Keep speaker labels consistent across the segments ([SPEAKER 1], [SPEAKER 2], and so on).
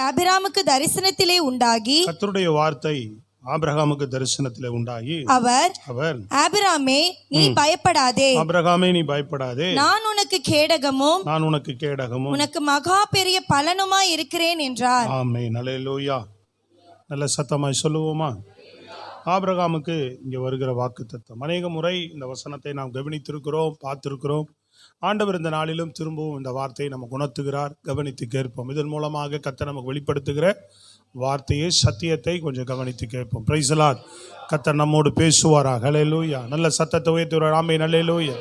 [SPEAKER 1] ஆபிராமுக்கு தரிசனத்திலே உண்டாகி,
[SPEAKER 2] கர்த்தருடைய வார்த்தை ஆபிரகாமுக்கு தரிசனத்திலே உண்டாகி, அவர்
[SPEAKER 1] ஆபிராமே நீ பயப்படாதே,
[SPEAKER 2] ஆபிரகாமே நீ பயப்படாதே,
[SPEAKER 1] நான் உனக்கு கேடகமும் உனக்கு மகா பெரிய பலனுமாய் இருக்கிறேன் என்றார்.
[SPEAKER 2] ஆமென். அல்லேலூயா. நல்ல சத்தமாய் சொல்லுவோமா? ஆபிரகாமுக்கு இங்கே வருகிற வாக்குத்தத்தம். அநேக முறை இந்த வசனத்தை நாம் கவனித்திருக்கிறோம், பார்த்திருக்கிறோம். ஆண்டவர் இந்த நாளிலும் திரும்பவும் இந்த வார்த்தையை நமக்கு உணர்த்துகிறார். கவனித்து கேட்போம். இதன் மூலமாக கர்த்தர் நமக்கு வெளிப்படுத்துகிற வார்த்தையை, சத்தியத்தை கொஞ்சம் கவனித்து கேட்போம். Price the Lord. கர்த்தர் நம்மோடு பேசுவாராக. அல்லேலூயா. நல்ல சத்தத்தை உயர்த்துவார். ஆமென். அல்லேலூயா.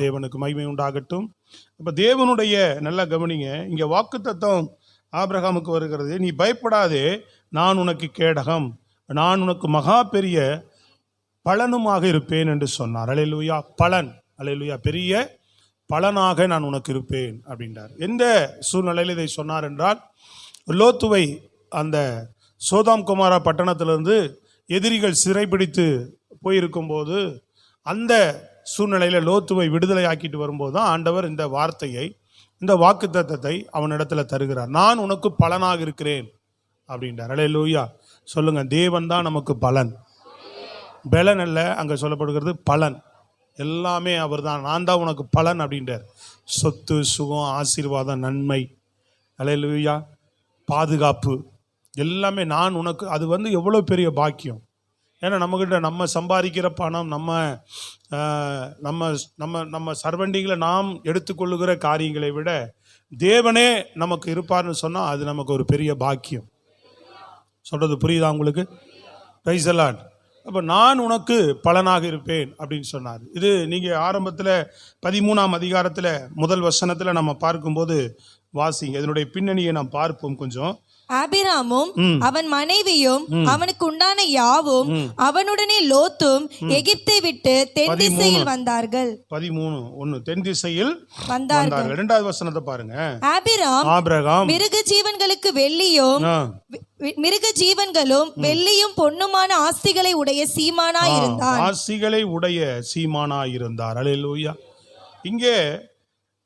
[SPEAKER 2] தேவனுக்கு மகிமை உண்டாகட்டும். இப்போ தேவனுடைய நல்ல கவனிங்க, இங்கே வாக்குத்தத்தம் ஆபிரகாமுக்கு வருகிறது. நீ பயப்படாதே, நான் உனக்கு கேடகம், நான் உனக்கு மகா பெரிய பலனுமாக இருப்பேன் என்று சொன்னார். அல்லேலூயா. பலன். அல்லேலூயா. பெரிய பலனாக நான் உனக்கு இருப்பேன் அப்படின்றார். எந்த சூழ்நிலையில் இதை சொன்னார் என்றால், லோத்துவை அந்த சோதாம் குமாரா பட்டணத்திலிருந்து எதிரிகள் சிறைப்பிடித்து போயிருக்கும்போது, அந்த சூழ்நிலையில் லோத்துவை விடுதலை ஆக்கிட்டு வரும்போது தான் ஆண்டவர் இந்த வார்த்தையை, இந்த வாக்குத்தத்தத்தை அவனிடத்துல தருகிறார். நான் உனக்கு பலனாக இருக்கிறேன் அப்படின்றார். அல்லேலூயா. சொல்லுங்க, தேவன் தான் நமக்கு பலன். பலன் அல்ல, அங்கே சொல்லப்படுகிறது பலன். எல்லாமே அவர் தான். நான் தான் உனக்கு பலன் அப்படின்றார். சொத்து, சுகம், ஆசீர்வாதம், நன்மை, அல்லேலூயா, பாதுகாப்பு, எல்லாமே நான் உனக்கு. அது வந்து எவ்வளோ பெரிய பாக்கியம். ஏன்னா நம்மக்கிட்ட நம்ம சம்பாதிக்கிற பணம், நம்ம நம்ம நம்ம நம்ம சர்வண்டிகளை நாம் எடுத்துக்கொள்ளுகிற காரியங்களை விட தேவனே நமக்கு இருப்பார்னு சொன்னால் அது நமக்கு ஒரு பெரிய பாக்கியம். சொல்கிறது புரியுதா உங்களுக்கு? Price the Lord. அப்போ நான் உனக்கு பலனாக இருப்பேன் அப்படின்னு சொன்னார். இது நீங்கள் ஆரம்பத்தில் 13ஆம் அதிகாரத்தில் முதல் வசனத்தில் நம்ம பார்க்கும்போது வாசிங்க. இதனுடைய பின்னணியை நாம் பார்ப்போம் கொஞ்சம்.
[SPEAKER 1] ஆபிராமும் அவன் மனைவியும் அவனுக்கு உண்டான யாவும் அவனுடனே லோத்தும் எகிப்தை விட்டு தென் திசையில் வந்தார்கள்.
[SPEAKER 2] 13:1 தென் திசையில்
[SPEAKER 1] வந்தார்கள்.
[SPEAKER 2] இரண்டாவது வசனத்தை பாருங்க.
[SPEAKER 1] ஆபிராம் மிருக ஜீவன்களும் வெள்ளியும் பொன்னுமான ஆஸ்திகளை உடைய சீமானாய் இருந்தார். அல்லேலூயா. இங்கே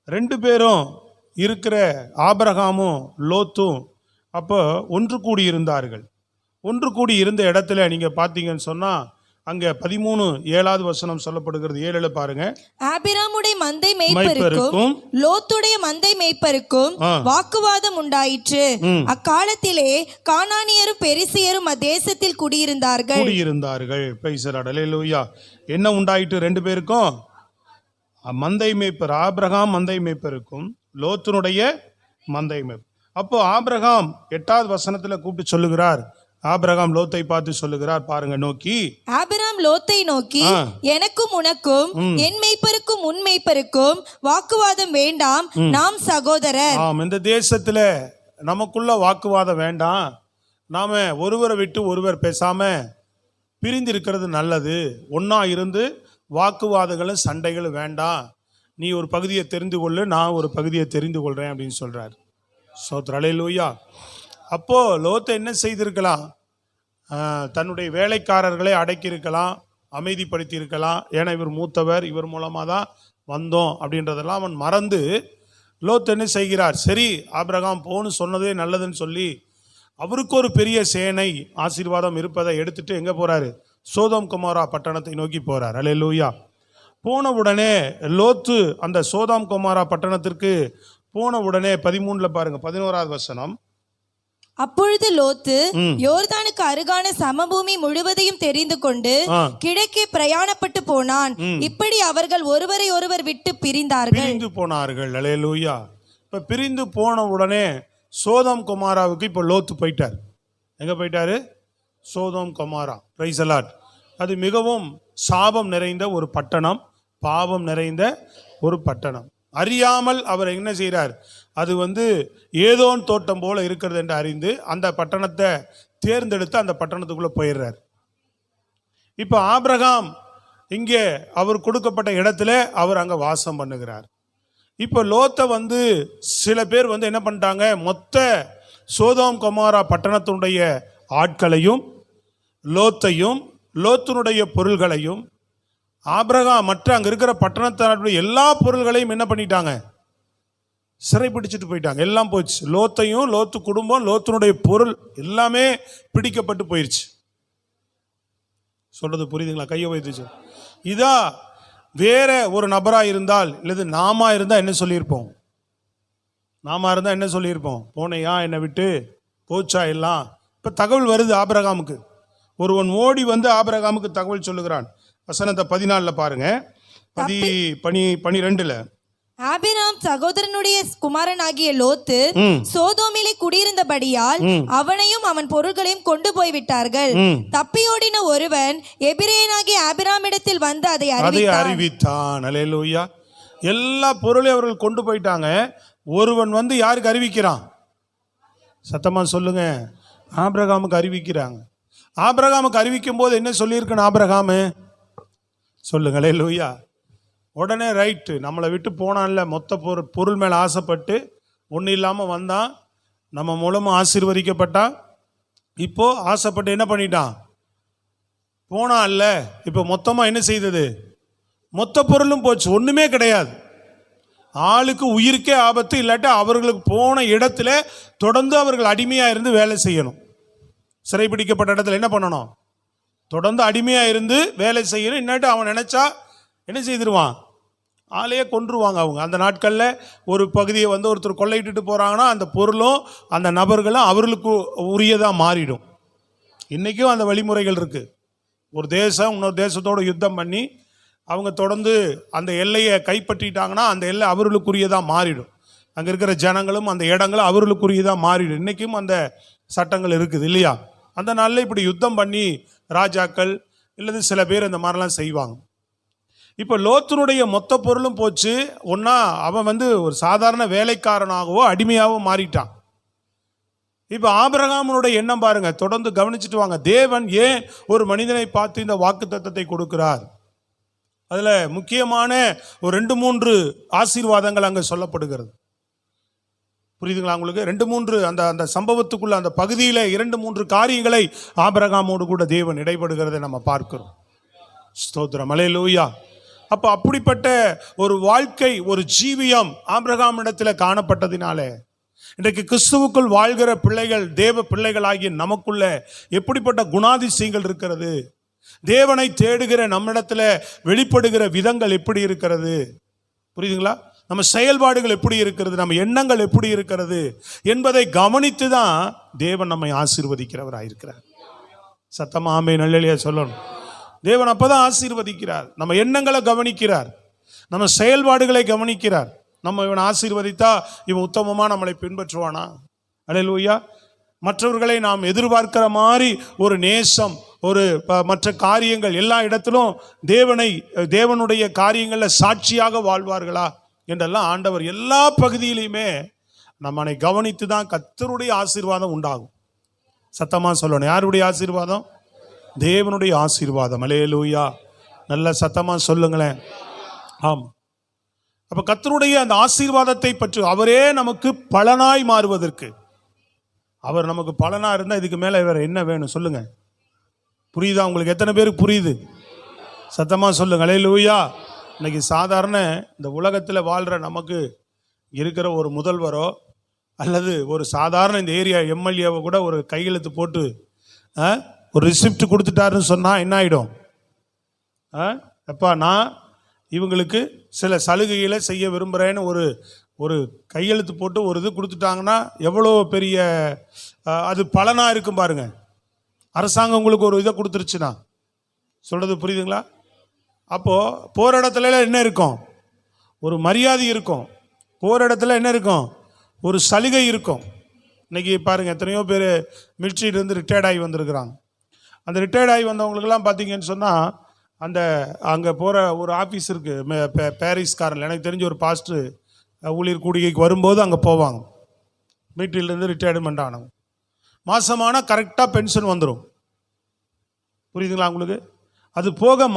[SPEAKER 1] ரெண்டு பேரும் இருக்கிற ஆபிரகாமும் லோத்தும் அப்போ ஒன்று கூடி இருந்தார்கள். ஒன்று கூடி இருந்த இடத்துல நீங்க பார்த்தீங்கன்னு சொன்னா, அங்க 13:7 வசனம் சொல்லப்படுகிறது. 7 பாருங்க. ஆபிராமுடைய மந்தை மேய்ப்பருக்கும் லோத்துடைய மந்தை மேய்ப்பருக்கும் வாக்குவாதம் உண்டாயிற்று. அக்காலத்திலே கானானியரும் பெரிசியரும் அத்தேசத்தில் குடியிருந்தார்கள்.
[SPEAKER 2] Praise the lord. அல்லேலூயா. என்ன உண்டாயிற்று ரெண்டு பேருக்கும்? மந்தை மேய்ப்பர். ஆபிரகாம் மந்தை மேய்ப்பருக்கும் லோத்துனுடைய மந்தை மேய்ப்பர். அப்போ ஆபிரகாம் 8வது வசனத்துல கூப்பிட்டு சொல்லுகிறார். ஆபிரகாம் லோத்தை பார்த்து சொல்லுகிறார், பாருங்க, நோக்கி.
[SPEAKER 1] ஆபிரகாம் லோத்தை நோக்கி, எனக்கும் உனக்கும் என் மேய்ப்பருக்கும் உன் மேய்ப்பருக்கும் வாக்குவாதம் வேண்டாம், நாம் சகோதரர்.
[SPEAKER 2] இந்த தேசத்துல நமக்குள்ள வாக்குவாதம் வேண்டாம். நாம ஒருவரை விட்டு ஒருவர் பேசாம பிரிந்து இருக்கிறது நல்லது. ஒன்னா இருந்து வாக்குவாதங்களும் சண்டைகளும் வேண்டாம். நீ ஒரு பகுதியை தெரிந்து கொள்ளு, நான் ஒரு பகுதியை தெரிந்து கொள்றேன் அப்படின்னு சொல்றாரு. ஸ்தோத்திரம். அல்லேலூயா. அப்போ லோத்தை என்ன செய்திருக்கலாம்? தன்னுடைய வேலைக்காரர்களை அடக்கியிருக்கலாம், அமைதிப்படுத்தி இருக்கலாம். ஏன்னா இவர் மூத்தவர், இவர் மூலமாக தான் வந்தோம் அப்படின்றதெல்லாம் அவன் மறந்து லோத் என்ன செய்கிறார்? சரி, ஆபிரகாம் போன்னு சொன்னதே நல்லதுன்னு சொல்லி அவருக்கு ஒரு பெரிய சேனை ஆசீர்வாதம் இருப்பதை எடுத்துட்டு எங்கே போறாரு? சோதோம் குமாரா பட்டணத்தை நோக்கி போறார். அல்லேலூயா. போன உடனே லோத்து அந்த சோதோம் குமாரா பட்டணத்திற்கு போன உடனே 13 பாருங்க, 11வது வசனம்.
[SPEAKER 1] அப்பொழுது லோத்து யோர்தானுக்கு அருகான சமபூமி முழுவதையும் தெரிந்து கொண்டு கிழக்கே பிரயாணப்பட்டு போனான். இப்படி அவர்கள் ஒருவரை ஒருவர் விட்டு பிரிந்து
[SPEAKER 2] போனார்கள். அல்லேலூயா. இப்ப பிரிந்து போன உடனே சோதோம் குமாராவுக்கு இப்ப லோத்து போயிட்டார். எங்க போயிட்டாரு? Sodom Gomorrah. Praise the lord. அது மிகவும் சாபம் நிறைந்த ஒரு பட்டணம், பாவம் நிறைந்த ஒரு பட்டணம். அறியாமல் அவர் என்ன செய்கிறார்? அது ஏதோன் தோட்டம் போல இருக்கிறது என்று அறிந்து அந்த பட்டணத்தை தேர்ந்தெடுத்து அந்த பட்டணத்துக்குள்ள போயிடுறார். இப்போ ஆபிரகாம் இங்கே அவர் கொடுக்கப்பட்ட இடத்துல அவர் அங்கே வாசம் பண்ணுகிறார். இப்போ லோத்தை சில பேர் என்ன பண்ணிட்டாங்க? மொத்த சோதோம் கொமோரா பட்டணத்தினுடைய ஆட்களையும் லோத்தையும் லோத்தினுடைய பொருள்களையும் ஆபிரகாம் மற்ற அங்கே இருக்கிற பட்டணத்தினுடைய எல்லா பொருள்களையும் என்ன பண்ணிட்டாங்க? சிறை பிடிச்சிட்டு போயிட்டாங்க. எல்லாம் போச்சு. லோத்தையும் லோத்து குடும்பம் லோத்தினுடைய பொருள் எல்லாமே பிடிக்கப்பட்டு போயிடுச்சு. சொல்றது புரியுதுங்களா? கையை வைத்துச்சு. இதா வேற ஒரு நபரா இருந்தால் இல்லது நாமா இருந்தா என்ன சொல்லியிருப்போம்? நாம இருந்தா என்ன சொல்லியிருப்போம்? போனையா, என்னை விட்டு போச்சா எல்லாம். இப்ப தகவல் வருது ஆபிரகாமுக்கு. ஒருவன் ஓடி வந்து ஆபிரகாமுக்கு தகவல் சொல்லுகிறான். வசனத்தை 14 பாருங்க. 12
[SPEAKER 1] ஆபிராம் சகோதரனுடைய குமாரனாகிய லோத்து சோதோமிலே குடியிருந்தபடியால் அவனையும் அவன் பொருள்களையும் கொண்டு போய் விட்டார்கள். தப்பியோடின ஒருவன் எபிரேயனாகிய ஆபிராமிடத்தில் வந்து அதை
[SPEAKER 2] அறிவித்தான். அல்லேலூயா. எல்லா பொருளையும் அவர்கள் கொண்டு போயிட்டாங்க. ஒருவன் வந்து யாருக்கு அறிவிக்கிறான்? சத்தமா சொல்லுங்க. ஆபிரகாமுக்கு அறிவிக்கிறாங்க. ஆபிரகாமுக்கு அறிவிக்கும் போது என்ன சொல்லியிருக்கணும் ஆபிரகாமு? சொல்லுங்க. அல்லேலூயா. உடனே ரைட்டு, நம்மளை விட்டு போனான்ல, மொத்த பொருள் மேலே ஆசைப்பட்டு ஒன்றும் இல்லாமல் வந்தான், நம்ம மூலமாக ஆசீர்வதிக்கப்பட்டான். இப்போ ஆசைப்பட்டு என்ன பண்ணிட்டான்? போனான்ல, இப்போ மொத்தமாக என்ன செய்தது? மொத்த பொருளும் போச்சு, ஒன்றுமே கிடையாது. ஆளுக்கு உயிருக்கே ஆபத்து. இல்லாட்டி அவர்களுக்கு போன இடத்துல தொடர்ந்து அவர்கள் அடிமையாக இருந்து வேலை செய்யணும். சிறைபிடிக்கப்பட்ட இடத்துல என்ன பண்ணணும்? தொடர்ந்து அடிமையாக இருந்து வேலை செய்யணும். இன்னாட்டி அவன் நினைச்சா என்ன செய்திருவான்? ஆளையே கொன்றுவாங்க. அவங்க அந்த நாட்களில் ஒரு பகுதியை வந்து ஒருத்தர் கொள்ளையிட்டு போகிறாங்கன்னா அந்த பொருளும் அந்த நபர்களும் அவர்களுக்கு உரியதாக மாறிடும். இன்றைக்கும் அந்த வழிமுறைகள் இருக்குது. ஒரு தேசம் இன்னொரு தேசத்தோடு யுத்தம் பண்ணி அவங்க தொடர்ந்து அந்த எல்லையை கைப்பற்றிட்டாங்கன்னா அந்த எல்லை அவர்களுக்குரியதாக மாறிடும். அங்கே இருக்கிற ஜனங்களும் அந்த இடங்களும் அவர்களுக்குரியதாக மாறிடும். இன்றைக்கும் அந்த சட்டங்கள் இருக்குது இல்லையா? அந்த நாளில் இப்படி யுத்தம் பண்ணி ராஜாக்கள் இல்லது சில பேர் இந்த மாதிரிலாம் செய்வாங்க. இப்போ லோத்தினுடைய மொத்த பொருளும் போச்சு. ஒன்றா அவன் வந்து ஒரு சாதாரண வேலைக்காரனாகவோ அடிமையாகவோ மாறிட்டான். இப்போ ஆபிரகாமுடைய எண்ணம் பாருங்க, தொடர்ந்து கவனிச்சுட்டு வாங்க. தேவன் ஏன் ஒரு மனிதனை பார்த்து இந்த வாக்குத்தத்தத்தை கொடுக்கிறார்? அதில் முக்கியமான ஒரு 2-3 ஆசீர்வாதங்கள் அங்கே சொல்லப்படுகிறது. புரியுதுங்களா உங்களுக்கு? 2-3 அந்த சம்பவத்துக்குள்ள அந்த பகுதியில் 2-3 காரியங்களை ஆபிரகாமோடு கூட தேவன் இடைப்படுகிறதை நம்ம பார்க்கிறோம். ஸ்தோத்திரம். அல்லேலூயா. அப்போ அப்படிப்பட்ட ஒரு வாழ்க்கை, ஒரு ஜீவியம் ஆபிரகாமிடத்தில் காணப்பட்டதினாலே இன்றைக்கு கிறிஸ்துவுக்குள் வாழ்கிற பிள்ளைகள், தேவ பிள்ளைகளாகிய நமக்குள்ள எப்படிப்பட்ட குணாதிசயங்கள் இருக்கிறது? தேவனை தேடுகிற நம்மிடத்தில் வெளிப்படுகிற விதங்கள் எப்படி இருக்கிறது? புரியுதுங்களா? நம்ம செயல்பாடுகள் எப்படி இருக்கிறது, நம்ம எண்ணங்கள் எப்படி இருக்கிறது என்பதை கவனித்து தான் தேவன் நம்மை ஆசீர்வதிக்கிறவராயிருக்கிறார். சத்தமா ஆமென் அல்லேலூயா சொல்லணும். தேவன் அப்பதான் ஆசீர்வதிக்கிறார். நம்ம எண்ணங்களை கவனிக்கிறார், நம்ம செயல்பாடுகளை கவனிக்கிறார். நம்ம இவனை ஆசீர்வதித்தா இவன் உத்தமமா நம்மளை பின்பற்றுவானா? அல்லேலூயா. மற்றவர்களை நாம் எதிர்பார்க்கிற மாதிரி ஒரு நேசம், ஒரு மற்ற காரியங்கள் எல்லா இடத்திலும் தேவனுடைய காரியங்களில் சாட்சியாக வாழ்வார்களா என்றெல்லாம் ஆண்டவர் எல்லா பகுதியிலையுமே நம்மனை கவனித்து தான் கர்த்தருடைய ஆசீர்வாதம் உண்டாகும். சத்தமா சொல்லணும். யாருடைய ஆசீர்வாதம்? தேவனுடைய ஆசீர்வாதம். அல்லேலூயா. நல்ல சத்தமா சொல்லுங்களேன். ஆம். அப்ப கர்த்தருடைய அந்த ஆசீர்வாதத்தை பற்றி அவரே நமக்கு பலனாய் மாறுவதற்கு, அவர் நமக்கு பலனா இருந்தா இதுக்கு மேல வேற என்ன வேணும் சொல்லுங்க? புரியுதா உங்களுக்கு? எத்தனை பேருக்கு புரியுது? சத்தமா சொல்லுங்க. அல்லேலூயா. இன்னைக்கு சாதாரண இந்த உலகத்தில் வாழ்கிற நமக்கு இருக்கிற ஒரு முதல்வரோ அல்லது ஒரு சாதாரண இந்த ஏரியா எம்எல்ஏவை கூட ஒரு கையெழுத்து போட்டு ஒரு ரிசிப்ட் கொடுத்துட்டாருன்னு சொன்னால் என்ன ஆகிடும்? எப்பா நான் இவங்களுக்கு சில சலுகைகளை செய்ய விரும்புகிறேன்னு ஒரு கையெழுத்து போட்டு ஒரு இது கொடுத்துட்டாங்கன்னா எவ்வளோ பெரிய அது பலனாக இருக்கும் பாருங்க. அரசாங்கம் உங்களுக்கு ஒரு இதை கொடுத்துருச்சுன்னா, சொல்கிறது புரியுதுங்களா? அப்போது போகிற இடத்துல என்ன இருக்கும்? ஒரு மரியாதை இருக்கும். போகிற இடத்துல என்ன இருக்கும்? ஒரு சலுகை இருக்கும். இன்றைக்கி பாருங்கள், எத்தனையோ பேர் மிலிட்ரியிலேருந்து ரிட்டையர்ட் ஆகி வந்திருக்கிறாங்க. அந்த ரிட்டையர்ட் ஆகி வந்தவங்களுக்கெல்லாம் பார்த்தீங்கன்னு சொன்னால் அந்த அங்கே போகிற ஒரு ஆஃபீஸ் இருக்குது பாரிஸ்காரில். எனக்கு தெரிஞ்ச ஒரு பாஸ்டர் ஊழியர் கூடிகைக்கு வரும்போது அங்கே போவாங்க. மிலிட்ரியிலேருந்து ரிட்டையர்மெண்ட் ஆனவங்க மாதமானால் கரெக்டாக பென்ஷன் வந்துடும். புரியுதுங்களா உங்களுக்கு? அது போக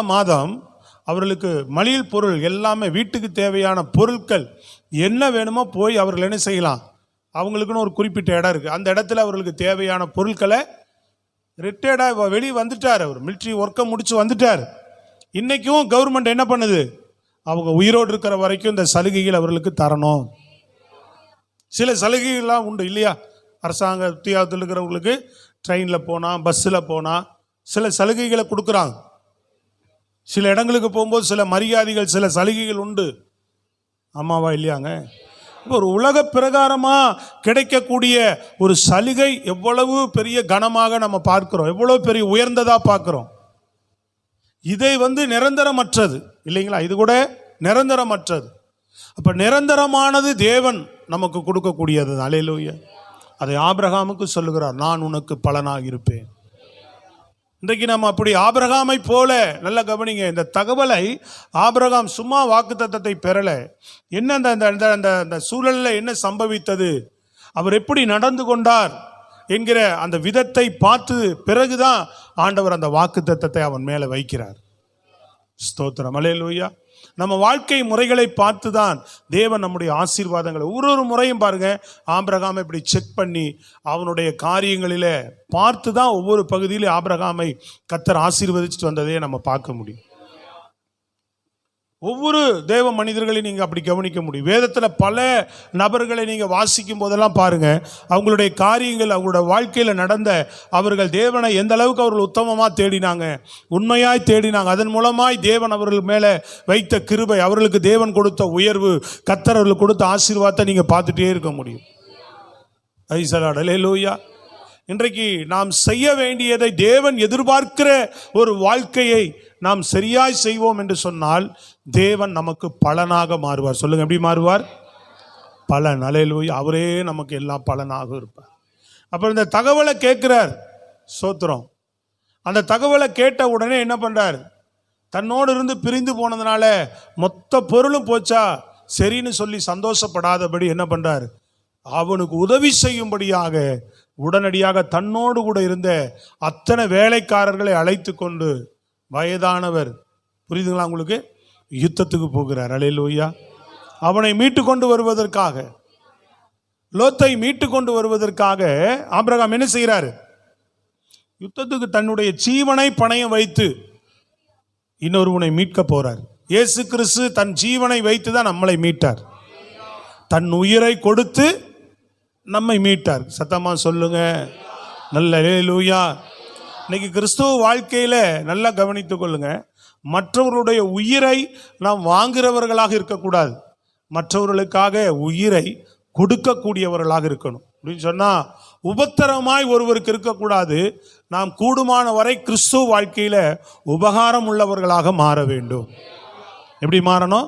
[SPEAKER 2] மாதம் அவர்களுக்கு மளிகை பொருள் எல்லாமே, வீட்டுக்கு தேவையான பொருட்கள் என்ன வேணுமோ போய் அவர்கள் என்ன செய்யலாம்? அவங்களுக்குன்னு ஒரு குறிப்பிட்ட இடம் இருக்குது. அந்த இடத்துல அவர்களுக்கு தேவையான பொருட்களை ரிட்டையர்டாக வெளியே வந்துட்டார். அவர் மிலிட்ரி ஒர்க்கை முடிச்சு வந்துட்டார். இன்றைக்கும் கவர்மெண்ட் என்ன பண்ணுது? அவங்க உயிரோடு இருக்கிற வரைக்கும் இந்த சலுகைகள் அவர்களுக்கு தரணும். சில சலுகைகள்லாம் உண்டு இல்லையா? அரசாங்க உத்தியோகத்தில் இருக்கிறவங்களுக்கு ட்ரெயினில் போனால், பஸ்ஸில் போனால் சில சலுகைகளை கொடுக்குறாங்க. சில இடங்களுக்கு போகும்போது சில மரியாதைகள், சில சலுகைகள் உண்டு. ஆமாவா இல்லையாங்க? ஒரு உலக பிரகாரமாக கிடைக்கக்கூடிய ஒரு சலுகை எவ்வளவு பெரிய கனமாக நம்ம பார்க்கிறோம், எவ்வளவு பெரிய உயர்ந்ததாக பார்க்கிறோம். இதை நிரந்தரமற்றது இல்லைங்களா? இது கூட நிரந்தரமற்றது. அப்ப நிரந்தரமானது தேவன் நமக்கு கொடுக்கக்கூடியது. அல்லேலூயா. அதை ஆபிரகாமுக்கு சொல்லுகிறார், நான் உனக்கு பலனாக இருப்பேன். இன்றைக்கு நம்ம அப்படி ஆபிரகாமை போல, நல்லா கவனிங்க, இந்த தகவலை ஆபிரகாம் சும்மா வாக்குத்தத்தத்தை பெறல. என்ன அந்த சூழலில் என்ன சம்பவித்தது, அவர் எப்படி நடந்து கொண்டார் என்கிற அந்த விதத்தை பார்த்து பிறகுதான் ஆண்டவர் அந்த வாக்குத்தத்தத்தை அவன் மேலே வைக்கிறார். ஸ்தோத்திரம். அல்லேலூயா. நம்ம வாழ்க்கை முறைகளை பார்த்து தான் தேவன் நம்முடைய ஆசீர்வாதங்களை ஒரு முறையும் பாருங்க, ஆபிரகாமை இப்படி செக் பண்ணி அவனுடைய காரியங்களில் பார்த்து தான் ஒவ்வொரு பகுதியிலும் ஆபிரகாமை கர்த்தர் ஆசீர்வதிச்சுட்டு வந்ததே நம்ம பார்க்க முடியும். ஒவ்வொரு தேவ மனிதர்களையும் நீங்கள் அப்படி கவனிக்க முடியும். வேதத்தில் பல நபர்களை நீங்கள் வாசிக்கும் போதெல்லாம் பாருங்கள், அவங்களுடைய காரியங்கள், அவங்களோட வாழ்க்கையில் நடந்த, அவர்கள் தேவனை எந்த அளவுக்கு அவர்கள் உத்தமமாக தேடினாங்க, உண்மையாய் தேடினாங்க. அதன் மூலமாய் தேவன் அவர்கள் மேலே வைத்த கிருபை, அவர்களுக்கு தேவன் கொடுத்த உயர்வு, கர்த்தர் அவர்களுக்கு கொடுத்த ஆசீர்வாதத்தை நீங்கள் பார்த்துட்டே இருக்க முடியும். அல்லேலூயா. இன்றைக்கு நாம் செய்ய வேண்டியதை, தேவன் எதிர்பார்க்கிற ஒரு வாழ்க்கையை நாம் சரியாய் செய்வோம் என்று சொன்னால் தேவன் நமக்கு பலனாக மாறுவார். சொல்லுங்க, எப்படி மாறுவார்? பலன். அல்லேலூயா. அவரே நமக்கு எல்லாம் பலனாக இருப்பார். அப்புறம் இந்த தகவலை கேட்கிறார், சோத்திரம். அந்த தகவலை கேட்ட உடனே என்ன பண்றார்? தன்னோடு இருந்து பிரிந்து போனதுனால மொத்த பொருளும் போச்சா சரின்னு சொல்லி சந்தோஷப்படாதபடி என்ன பண்றார்? அவனுக்கு உதவி செய்யும்படியாக உடனடியாக தன்னோடு கூட இருந்த அத்தனை வேலைக்காரர்களை அழைத்து கொண்டு, வயதானவர், புரியுதுங்களா உங்களுக்கு, யுத்தத்துக்கு போகிறார். அல்லேலூயா. அவனை மீட்டு கொண்டு வருவதற்காக, லோத்தை மீட்டு கொண்டு வருவதற்காக ஆபிரகாம் என்ன செய்கிறார்? யுத்தத்துக்கு தன்னுடைய ஜீவனை பணயம் வைத்து இன்னொருவனை மீட்க போறார். இயேசு கிறிஸ்து தன் ஜீவனை வைத்து தான் நம்மளை மீட்டார். தன் உயிரை கொடுத்து நம்மை மீட்டார். சத்தமா சொல்லுங்க, நல்ல அல்லேலூயா. இன்னைக்கு கிறிஸ்துவ வாழ்க்கையில நல்லா கவனித்துக் கொள்ளுங்க, மற்றவர்களுடைய உயிரை நாம் வாங்குறவர்களாக இருக்கக்கூடாது, மற்றவர்களுக்காக உயிரை கொடுக்கக்கூடியவர்களாக இருக்கணும். அப்படின்னு சொன்னா உபத்திரமாய் ஒருவருக்கு இருக்கக்கூடாது. நாம் கூடுமான வரை கிறிஸ்துவ வாழ்க்கையில உபகாரம் உள்ளவர்களாக மாற வேண்டும். எப்படி மாறணும்?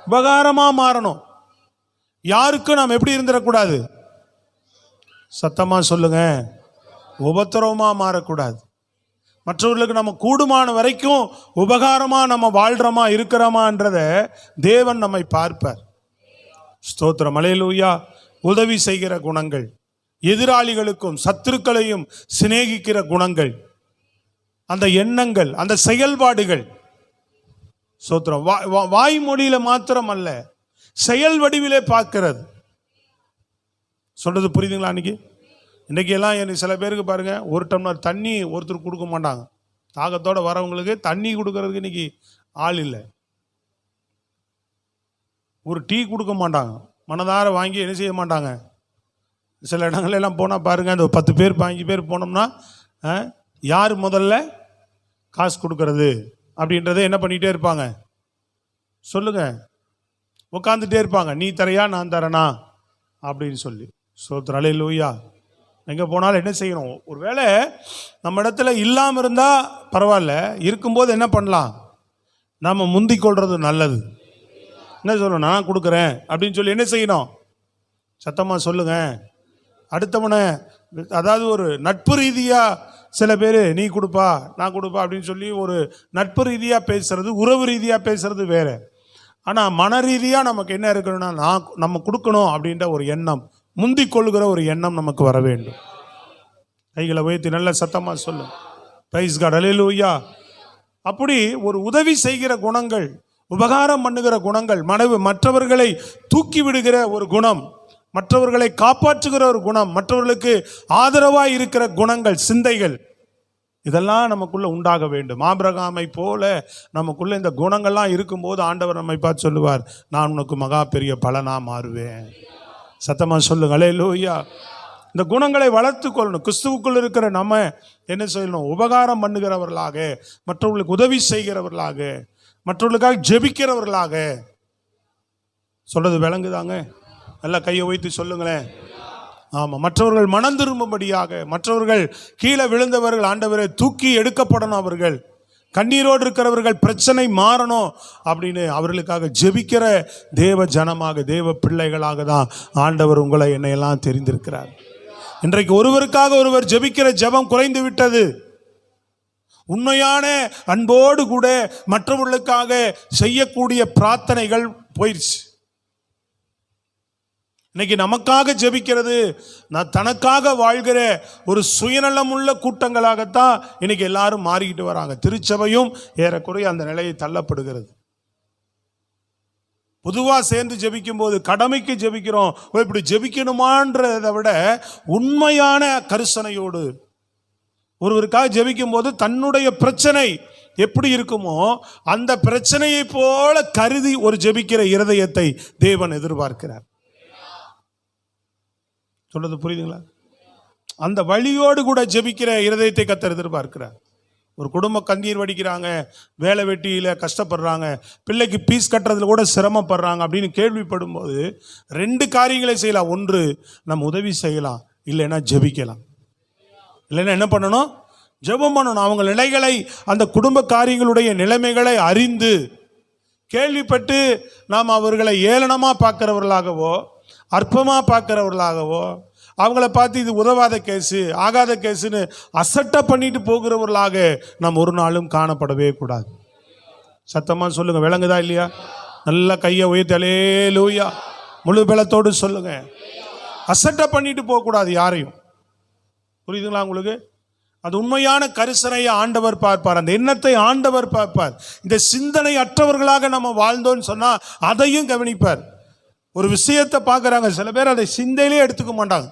[SPEAKER 2] உபகாரமா மாறணும். யாருக்கும் நாம் எப்படி இருந்துடக்கூடாது? சத்தமா சொல்லுங்க, உபத்திரவமா மாறக்கூடாது. மற்றவர்களுக்கு நம்ம கூடுமான வரைக்கும் உபகாரமா நம்ம வாழ்றோமா, இருக்கிறோமான்றத தேவன் நம்மை பார்ப்பார். ஸ்தோத்திரம். அல்லேலூயா. உதவி செய்கிற குணங்கள், எதிராளிகளுக்கும் சத்துருக்களையும் சிநேகிக்கிற குணங்கள், அந்த எண்ணங்கள், அந்த செயல்பாடுகள், ஸ்தோத்திரம், வாய்மொழியில மாத்திரம் அல்ல, செயல் வடிவிலே பார்க்கிறது. சொல்றது புரியுதுங்களா? இன்னைக்கு எல்லாம் எனக்கு சில பேருக்கு பாருங்க, ஒரு டம்ளர் தண்ணி ஒருத்தர் கொடுக்க மாட்டாங்க. தாகத்தோட வரவங்களுக்கு தண்ணி கொடுக்கறதுக்கு இன்னைக்கு ஆள் இல்லை. ஒரு டீ கொடுக்க மாட்டாங்க, மனதார வாங்கி என்ன செய்ய மாட்டாங்க. சில இடங்கள் எல்லாம் போனால் பாருங்க, அந்த 10 பேர் 15 பேர் போனோம்னா யார் முதல்ல காசு கொடுக்கறது அப்படின்றத என்ன பண்ணிகிட்டே இருப்பாங்க? சொல்லுங்க, உட்காந்துட்டே இருப்பாங்க. நீ தரையா நான் தரேனா அப்படின்னு சொல்லி. ஸ்தோத்திரம். அல்லேலூயா. எங்கே போனாலும் என்ன செய்யணும்? ஒருவேளை நம்ம இடத்துல இல்லாமல் இருந்தால் பரவாயில்ல, இருக்கும்போது என்ன பண்ணலாம்? நம்ம முந்திக் கொள்வது நல்லது. என்ன சொல்லணும்? நான் கொடுக்குறேன் அப்படின்னு சொல்லி என்ன செய்யணும்? சத்தமாக சொல்லுங்க. அடுத்தவனை, அதாவது ஒரு நட்பு ரீதியாக சில பேர் நீ கொடுப்பா நான் கொடுப்பா அப்படின்னு சொல்லி ஒரு நட்பு ரீதியாக பேசுறது, உறவு ரீதியாக பேசுறது வேற. ஆனால் மன ரீதியாக நமக்கு என்ன இருக்கணும்னா, நம்ம கொடுக்கணும் அப்படின்ற ஒரு எண்ணம், முந்திக் கொள்ளுகிற ஒரு எண்ணம் நமக்கு வர வேண்டும். கைகளை உயர்த்தி நல்ல சத்தமா சொல்லும், பிரைஸ் காட், அல்லேலூயா. அப்படி ஒரு உதவி செய்கிற குணங்கள், உபகாரம் பண்ணுகிற குணங்கள், மற்றவர்களை தூக்கி விடுகிற ஒரு குணம், மற்றவர்களை காப்பாற்றுகிற ஒரு குணம், மற்றவர்களுக்கு ஆதரவாய் இருக்கிற குணங்கள், சிந்தைகள், இதெல்லாம் நமக்குள்ள உண்டாக வேண்டும். ஆபிரகாமை போல நமக்குள்ள இந்த குணங்கள்லாம் இருக்கும்போது ஆண்டவர் நம்மை பார்த்து சொல்லுவார், நான் உனக்கு மகா பெரிய பலனா மாறுவேன். சத்தமா சொல்லுங்க அல்லேலூயா. இந்த குணங்களை வளர்த்து கொள்ளணும். கிறிஸ்துவுக்குள் இருக்கிற நம்ம என்ன செய்யணும்? உபகாரம் பண்ணுகிறவர்களாக, மற்றவர்களுக்கு உதவி செய்கிறவர்களாக, மற்றவர்களுக்காக ஜெபிக்கிறவர்களாக. சொல்றது விளங்குதாங்க? நல்லா கையை வைத்து சொல்லுங்களேன். ஆமாம், மற்றவர்கள் மனம் திரும்பும்படியாக, மற்றவர்கள் கீழே விழுந்தவர்கள் ஆண்டவரை தூக்கி எடுக்கப்படணும், அவர்கள் கண்ணீரோடு இருக்கிறவர்கள் பிரச்சனை மாறணும் அப்படின்னு அவர்களுக்காக ஜெபிக்கிற தேவ ஜனமாக, தேவ பிள்ளைகளாக தான் ஆண்டவர் உங்களை என்னையெல்லாம் தெரிந்திருக்கிறார். இன்றைக்கு ஒருவருக்காக ஒருவர் ஜெபிக்கிற ஜெபம் குறைந்து விட்டது. உண்மையான அன்போடு கூட மற்றவர்களுக்காக செய்யக்கூடிய பிரார்த்தனைகள் போயிடுச்சு. இன்னைக்கு நமக்காக ஜெபிக்கிறது, நான் தனக்காக வாழ்கிற ஒரு சுயநலமுள்ள கூட்டங்களாகத்தான் இன்னைக்கு எல்லாரும் மாறிக்கிட்டு வராங்க. திருச்சபையும் ஏறக்குறைய அந்த நிலையை தள்ளப்படுகிறது. பொதுவாக சேர்ந்து ஜெபிக்கும் போது கடமைக்கு ஜெபிக்கிறோம், இப்படி ஜெபிக்கணுமான்றதை விட உண்மையான கரிசனையோடு ஒருவருக்காக ஜெபிக்கும் போது தன்னுடைய பிரச்சனை எப்படி இருக்குமோ அந்த பிரச்சனையை போல கருதி ஒரு ஜெபிக்கிற இருதயத்தை தேவன் எதிர்பார்க்கிறார். சொல்றது புரியுதுங்களா? அந்த வழியோடு கூட ஜெபிக்கிற இருதயத்தை கர்த்தர் எதிர்பார்க்கிறார். ஒரு குடும்பம் கண்ணீர் வடிக்கிறாங்க, வேலை வெட்டியில் கஷ்டப்படுறாங்க, பிள்ளைக்கு பீஸ் கட்டுறதுல கூட சிரமப்படுறாங்க அப்படின்னு கேள்விப்படும் போது 2 காரியங்களை செய்யலாம். ஒன்று, நம்ம உதவி செய்யலாம், இல்லைன்னா ஜெபிக்கலாம். இல்லைன்னா என்ன பண்ணணும்? ஜெபம் பண்ணணும். அவங்க நிலைகளை, அந்த குடும்ப காரியங்களுடைய நிலைமைகளை அறிந்து கேள்விப்பட்டு நாம் அவர்களை ஏளனமாக பார்க்கிறவர்களாகவோ அற்பமாக பார்க்கிறவர்களாகவோ அவங்கள பார்த்து இது உதவாத கேஸு, ஆகாத கேஸுன்னு அசட்டை பண்ணிட்டு போகிறவர்களாக நாம் ஒரு நாளும் காணப்படவே கூடாது. சத்தமாக சொல்லுங்க, விளங்குதா இல்லையா? நல்லா கையை உயர்த்தி அல்லேலூயா முழு பலத்தோடு சொல்லுங்க. அசட்டை பண்ணிட்டு போகக்கூடாது யாரையும். புரியுதுங்களா உங்களுக்கு? அது உண்மையான கரிசனையை ஆண்டவர் பார்ப்பார், அந்த எண்ணத்தை ஆண்டவர் பார்ப்பார். இந்த சிந்தனை அற்றவர்களாக நம்ம வாழ்ந்தோன்னு சொன்னால் அதையும் கவனிப்பார். ஒரு விஷயத்தை பார்க்குறாங்க, சில பேர் அதை சிந்தையிலே எடுத்துக்க மாட்டாங்க.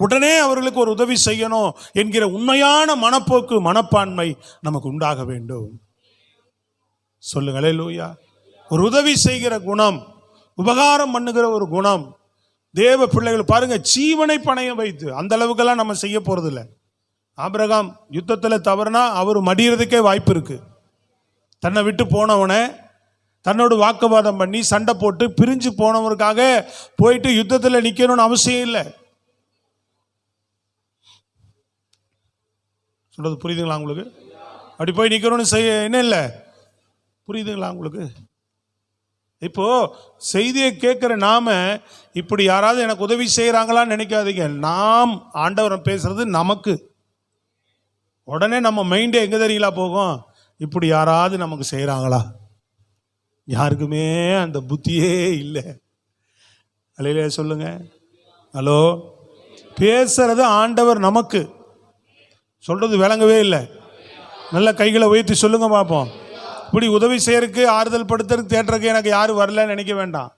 [SPEAKER 2] உடனே அவர்களுக்கு ஒரு உதவி செய்யணும் என்கிற உண்மையான மனப்போக்கு, மனப்பான்மை நமக்கு உண்டாக வேண்டும். சொல்லுங்க அல்லேலூயா. ஒரு உதவி செய்கிற குணம், உபகாரம் பண்ணுகிற ஒரு குணம் தேவ பிள்ளைகள் பாருங்க, ஜீவனை பணயம் வைத்து அந்த அளவுக்கெல்லாம் நம்ம செய்ய போறது இல்லை. ஆபிரகாம் யுத்தத்தில் தவறுனா அவர் மடியறதுக்கே வாய்ப்பு இருக்கு. தன்னை விட்டு போனவனை, தன்னோடு வாக்குவாதம் பண்ணி சண்டை போட்டு பிரிஞ்சு போனவருக்காக போயிட்டு யுத்தத்தில் நிற்கணும்னு அவசியம் இல்லை. சொல்றது புரியுதுங்களா உங்களுக்கு? அப்படி போய் நிற்கணும்னு செய்ய என்ன இல்லை. புரியுதுங்களா உங்களுக்கு? இப்போ செய்தியை கேட்குற நாம இப்படி யாராவது எனக்கு உதவி செய்கிறாங்களான்னு நினைக்காதீங்க. நாம் ஆண்டவரை பேசுறது நமக்கு. உடனே நம்ம மைண்டே எங்கே தெரியலா போகும்? இப்படி யாராவது நமக்கு செய்கிறாங்களா? யாருக்குமே அந்த புத்தியே இல்லை. அல்லேலூயா சொல்லுங்க. ஹலோ, பேசுறது ஆண்டவர் நமக்கு. சொல்றது விளங்கவே இல்லை. நல்ல கைகளை உயர்த்தி சொல்லுங்க பார்ப்போம். இப்படி உதவி செய்யறதுக்கு, ஆறுதல் படுத்துறதுக்கு, தேட்டருக்கு எனக்கு யாரும் வரலன்னு நினைக்க வேண்டாம்.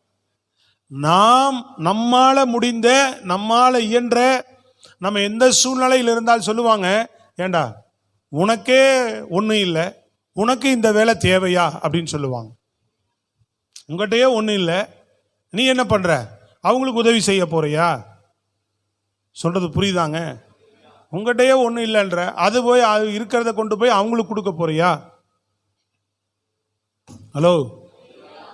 [SPEAKER 2] நாம் நம்மால முடிந்த, நம்மால இயன்ற, நம்ம எந்த சூழ்நிலையில் இருந்தால் சொல்லுவாங்க, ஏண்டா உனக்கே ஒன்றும் இல்லை, உனக்கு இந்த வேலை தேவையா அப்படின்னு சொல்லுவாங்க. உங்கள்கிட்டயே ஒன்றும் இல்லை, நீ என்ன பண்ணுற? அவங்களுக்கு உதவி செய்ய போறியா? சொல்றது புரியுதாங்க? உங்கள்கிட்டயே ஒன்றும் இல்லைன்ற அது போய் இருக்கிறத கொண்டு போய் அவங்களுக்கு கொடுக்க போறியா? ஹலோ,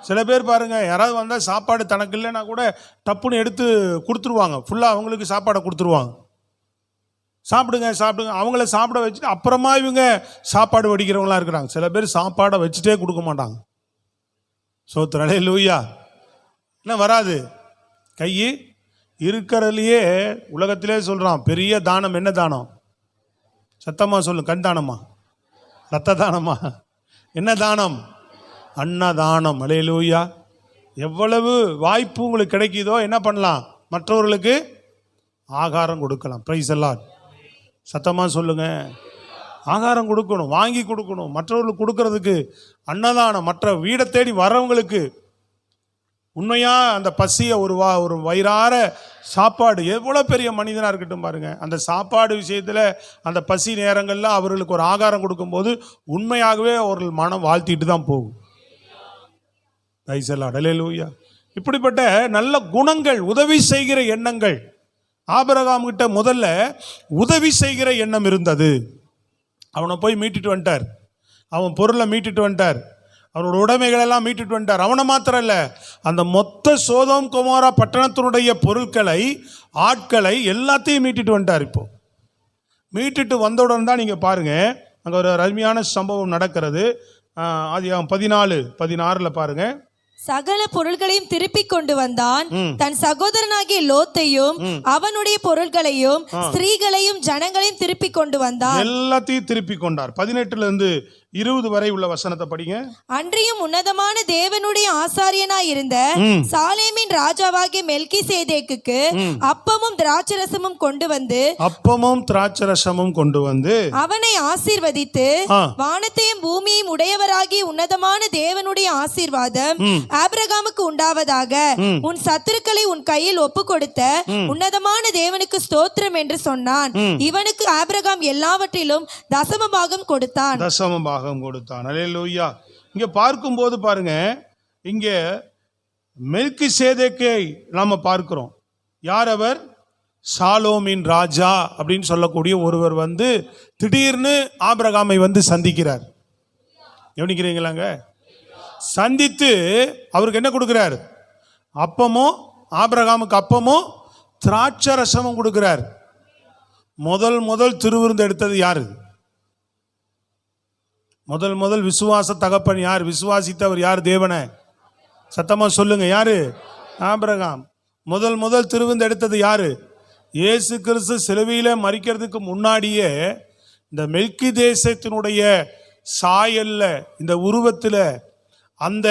[SPEAKER 2] சில பேர் பாருங்க, யாராவது வந்தால் சாப்பாடு தனக்கு இல்லைன்னா கூட டப்புன்னு எடுத்து கொடுத்துருவாங்க. ஃபுல்லாக அவங்களுக்கு சாப்பாடை கொடுத்துருவாங்க. சாப்பிடுங்க சாப்பிடுங்க, அவங்கள சாப்பிட வச்சுட்டு அப்புறமா இவங்க சாப்பாடு வடிக்கிறவங்களாம் இருக்கிறாங்க. சில பேர் சாப்பாடை வச்சுட்டே கொடுக்க மாட்டாங்க. சோத்திரம் அல்லேலூயா. என்ன வராது? கை இருக்கிறதுலையே உலகத்திலே சொல்கிறான் பெரிய தானம் என்ன தானம்? சத்தமாக சொல்லு. கண் தானமா? ரத்த தானமா? என்ன தானம்? அன்னதானம். அல்லேலூயா. எவ்வளவு வாய்ப்பு உங்களுக்கு கிடைக்குதோ என்ன பண்ணலாம்? மற்றவர்களுக்கு ஆகாரம் கொடுக்கலாம். பிரைஸ் எல்லாம். சத்தமாக சொல்லுங்க. ஆகாரம் கொடுக்கணும், வாங்கி கொடுக்கணும், மற்றவர்களுக்கு கொடுக்கறதுக்கு அன்னதானம். மற்ற வீடை தேடி வரவங்களுக்கு உண்மையாக அந்த பசியை ஒரு வயிறார சாப்பாடு. எவ்வளோ பெரிய மனிதனாக இருக்கட்டும் பாருங்க, அந்த சாப்பாடு விஷயத்தில் அந்த பசி நேரங்களில் அவர்களுக்கு ஒரு ஆகாரம் கொடுக்கும்போது உண்மையாகவே அவர்கள் மனம் வாழ்த்திட்டு தான் போகும். பிரைஸ் எல்லாம். அல்லேலூயா. இப்படிப்பட்ட நல்ல குணங்கள், உதவி செய்கிற எண்ணங்கள். ஆபிரகாம் கிட்ட முதல்ல உதவி செய்கிற எண்ணம் இருந்தது. அவனை போய் மீட்டுட்டு வந்துட்டார், அவன் பொருளை மீட்டுட்டு வந்துட்டார், அவனோட உடைமைகள் எல்லாம் மீட்டுட்டு வந்துட்டார். அவனை மாத்திரம் இல்லை, அந்த மொத்த சோதோம் கொமோரா பட்டணத்தினுடைய பொருட்களை, ஆட்களை எல்லாத்தையும் மீட்டுட்டு வந்துட்டார். இப்போ மீட்டுட்டு வந்தவுடன் தான் நீங்கள் பாருங்க, அங்கே ஒரு அருமையான சம்பவம் நடக்கிறது. ஆதியாகமம் 14:16 பாருங்க.
[SPEAKER 1] சகல பொருள்களையும் திருப்பி கொண்டு வந்தான். தன் சகோதரனாகிய லோத்தையும் அவனுடைய பொருள்களையும் ஸ்திரீகளையும் ஜனங்களையும் திருப்பி கொண்டு வந்தான்.
[SPEAKER 2] எல்லாத்தையும் திருப்பி கொண்டார். 18-20 வரை உள்ள வசனத்தை படிங்க.
[SPEAKER 1] அன்றியும் உன்னதமான தேவனுடைய ஆசாரியனாய் இருந்த சாலேமின் ராஜாவாகிய மெல்கிசேதேக்குக்கு அப்பமும் திராட்சரசமும் கொண்டு வந்து அவனை ஆசீர்வதித்து, வானத்தையும் பூமியையும் உடையவராகிய உன்னதமான தேவனுடைய ஆசீர்வாதம் ஆபிரகாமுக்கு உண்டாவதாக, உன் சத்துருக்களை உன் கையில் ஒப்பு கொடுத்த உன்னதமான தேவனுக்கு ஸ்தோத்திரம் என்று சொன்னான். இவனுக்கு ஆபிரகாம் எல்லாவற்றிலும் தசம பாகம் கொடுத்தான்.
[SPEAKER 2] அல்லேலூயா. இங்க பார்க்கும்போது பாருங்க, இங்க மெல்கிசேதேக்கை நாம பார்க்கிறோம். யார் அவர்? சாலோமின் ராஜா அப்படின்னு சொல்லக்கூடிய ஒருவர் வந்து திடீர்னு ஆபிரகாமை வந்து சந்திக்கிறார். கவனிக்கிறீங்களாங்க? சந்தித்து அவருக்கு என்ன கொடுக்கிறார்? அப்பமும், ஆபிரகாமுக்கு அப்பமும் திராட்சரசமும் கொடுக்கிறார். முதல் திருவிருந்து எடுத்தது யாரு? முதல் விசுவாச தகப்பன் யார்? விசுவாசித்தவர் யார்? தேவனை. சத்தமா சொல்லுங்க, யாரு? ஆபிரகாம். முதல் திருவிருந்து எடுத்தது யாரு? இயேசு கிறிஸ்து சிலுவையில மரிக்கிறதுக்கு முன்னாடியே இந்த மெல்கிசேதேக்கினுடைய சாயல்ல, இந்த உருவத்தில், அந்த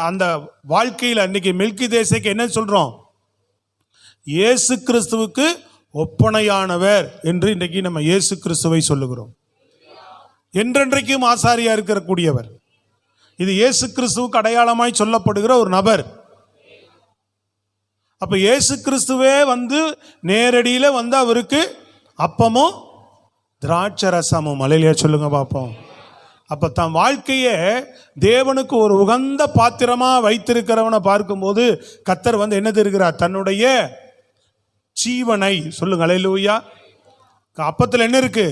[SPEAKER 2] அந்த வாழ்க்கையில் அன்னைக்கு மெல்கிசேதேக்கு என்ன சொல்றோம்? இயேசு கிறிஸ்துவுக்கு ஒப்பனையானவர் என்று இன்றைக்கு நம்ம இயேசு கிறிஸ்துவை சொல்லுகிறோம். என்றென்றைக்கும் ஆசாரியா இருக்கக்கூடியவர். இது இயேசு கிறிஸ்துவுக்கு அடையாளமாய் சொல்லப்படுகிற ஒரு நபர். அப்ப இயேசு கிறிஸ்துவே வந்து நேரடியில வந்து அவருக்கு அப்பமும் திராட்சரசமும். அல்லேலூயா சொல்லுங்க பாப்போம். அப்ப தன் வாழ்க்கையை தேவனுக்கு ஒரு உகந்த பாத்திரமா வைத்திருக்கிறவனை பார்க்கும்போது கர்த்தர் வந்து என்ன தருகிறார்? தன்னுடைய ஜீவனை. சொல்லுங்க அல்லேலூயா. அப்பத்துல என்ன இருக்கு?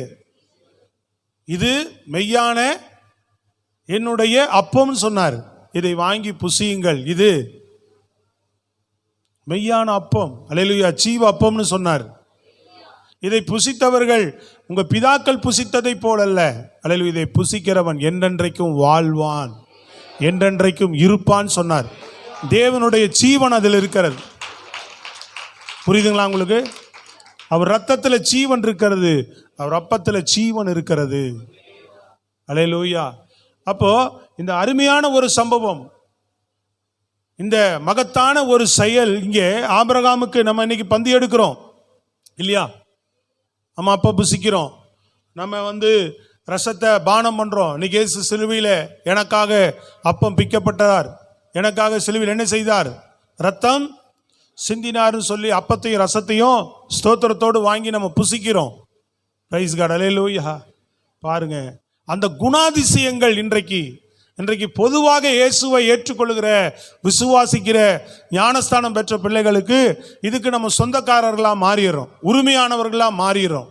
[SPEAKER 2] இது மெய்யான என்னுடைய அப்பம் சொன்னார். இதை வாங்கி புசியுங்கள், இது மெய்யான அப்பம். அல்லேலூயா. ஜீவ அப்பம்னு சொன்னார். இதை புசித்தவர்கள் உங்க பிதாக்கள் புசித்ததை போலல்ல. அல்லேலூயா. இதை புசிக்கிறவன் என்றென்றைக்கும் வாழ்வான், என்றென்றைக்கும் இருப்பான் சொன்னார். தேவனுடைய ஜீவன் அதில் இருக்கிறது. புரியுதுங்களா உங்களுக்கு? அவர் ரத்தத்தில் ஜீவன் இருக்கிறது, அவர் அப்பத்தில் ஜீவன் இருக்கிறது. அல்லேலூயா. அப்போ இந்த அருமையான ஒரு சம்பவம், இந்த மகத்தான ஒரு செயல் இங்கே ஆபிரகாமுக்கு நம்ம இன்னைக்கு பந்தி எடுக்கிறோம் இல்லையா? நம்ம அப்ப புசிக்கிறோம், நம்ம வந்து ரசத்தை பானம் பண்றோம். இன்னைக்கு இயேசு சிலுவையில் எனக்காக அப்பம் பிக்கப்பட்டார், எனக்காக சிலுவையில் என்ன செய்தார்? ரத்தம் சிந்தினார்னு சொல்லி அப்பத்தையும் ரசத்தையும் ஸ்தோத்திரத்தோடு வாங்கி நம்ம புசிக்கிறோம். Price God. அல்லேலூயா. பாருங்க, அந்த குணாதிசயங்கள் இன்றைக்கு பொதுவாக இயேசுவை ஏற்றுக்கொள்கிற, விசுவாசிக்கிற, ஞானஸ்தானம் பெற்ற பிள்ளைகளுக்கு இதுக்கு நம்ம சொந்தக்காரர்களா மாறிடுறோம், உரிமையானவர்களா மாறிடுறோம்.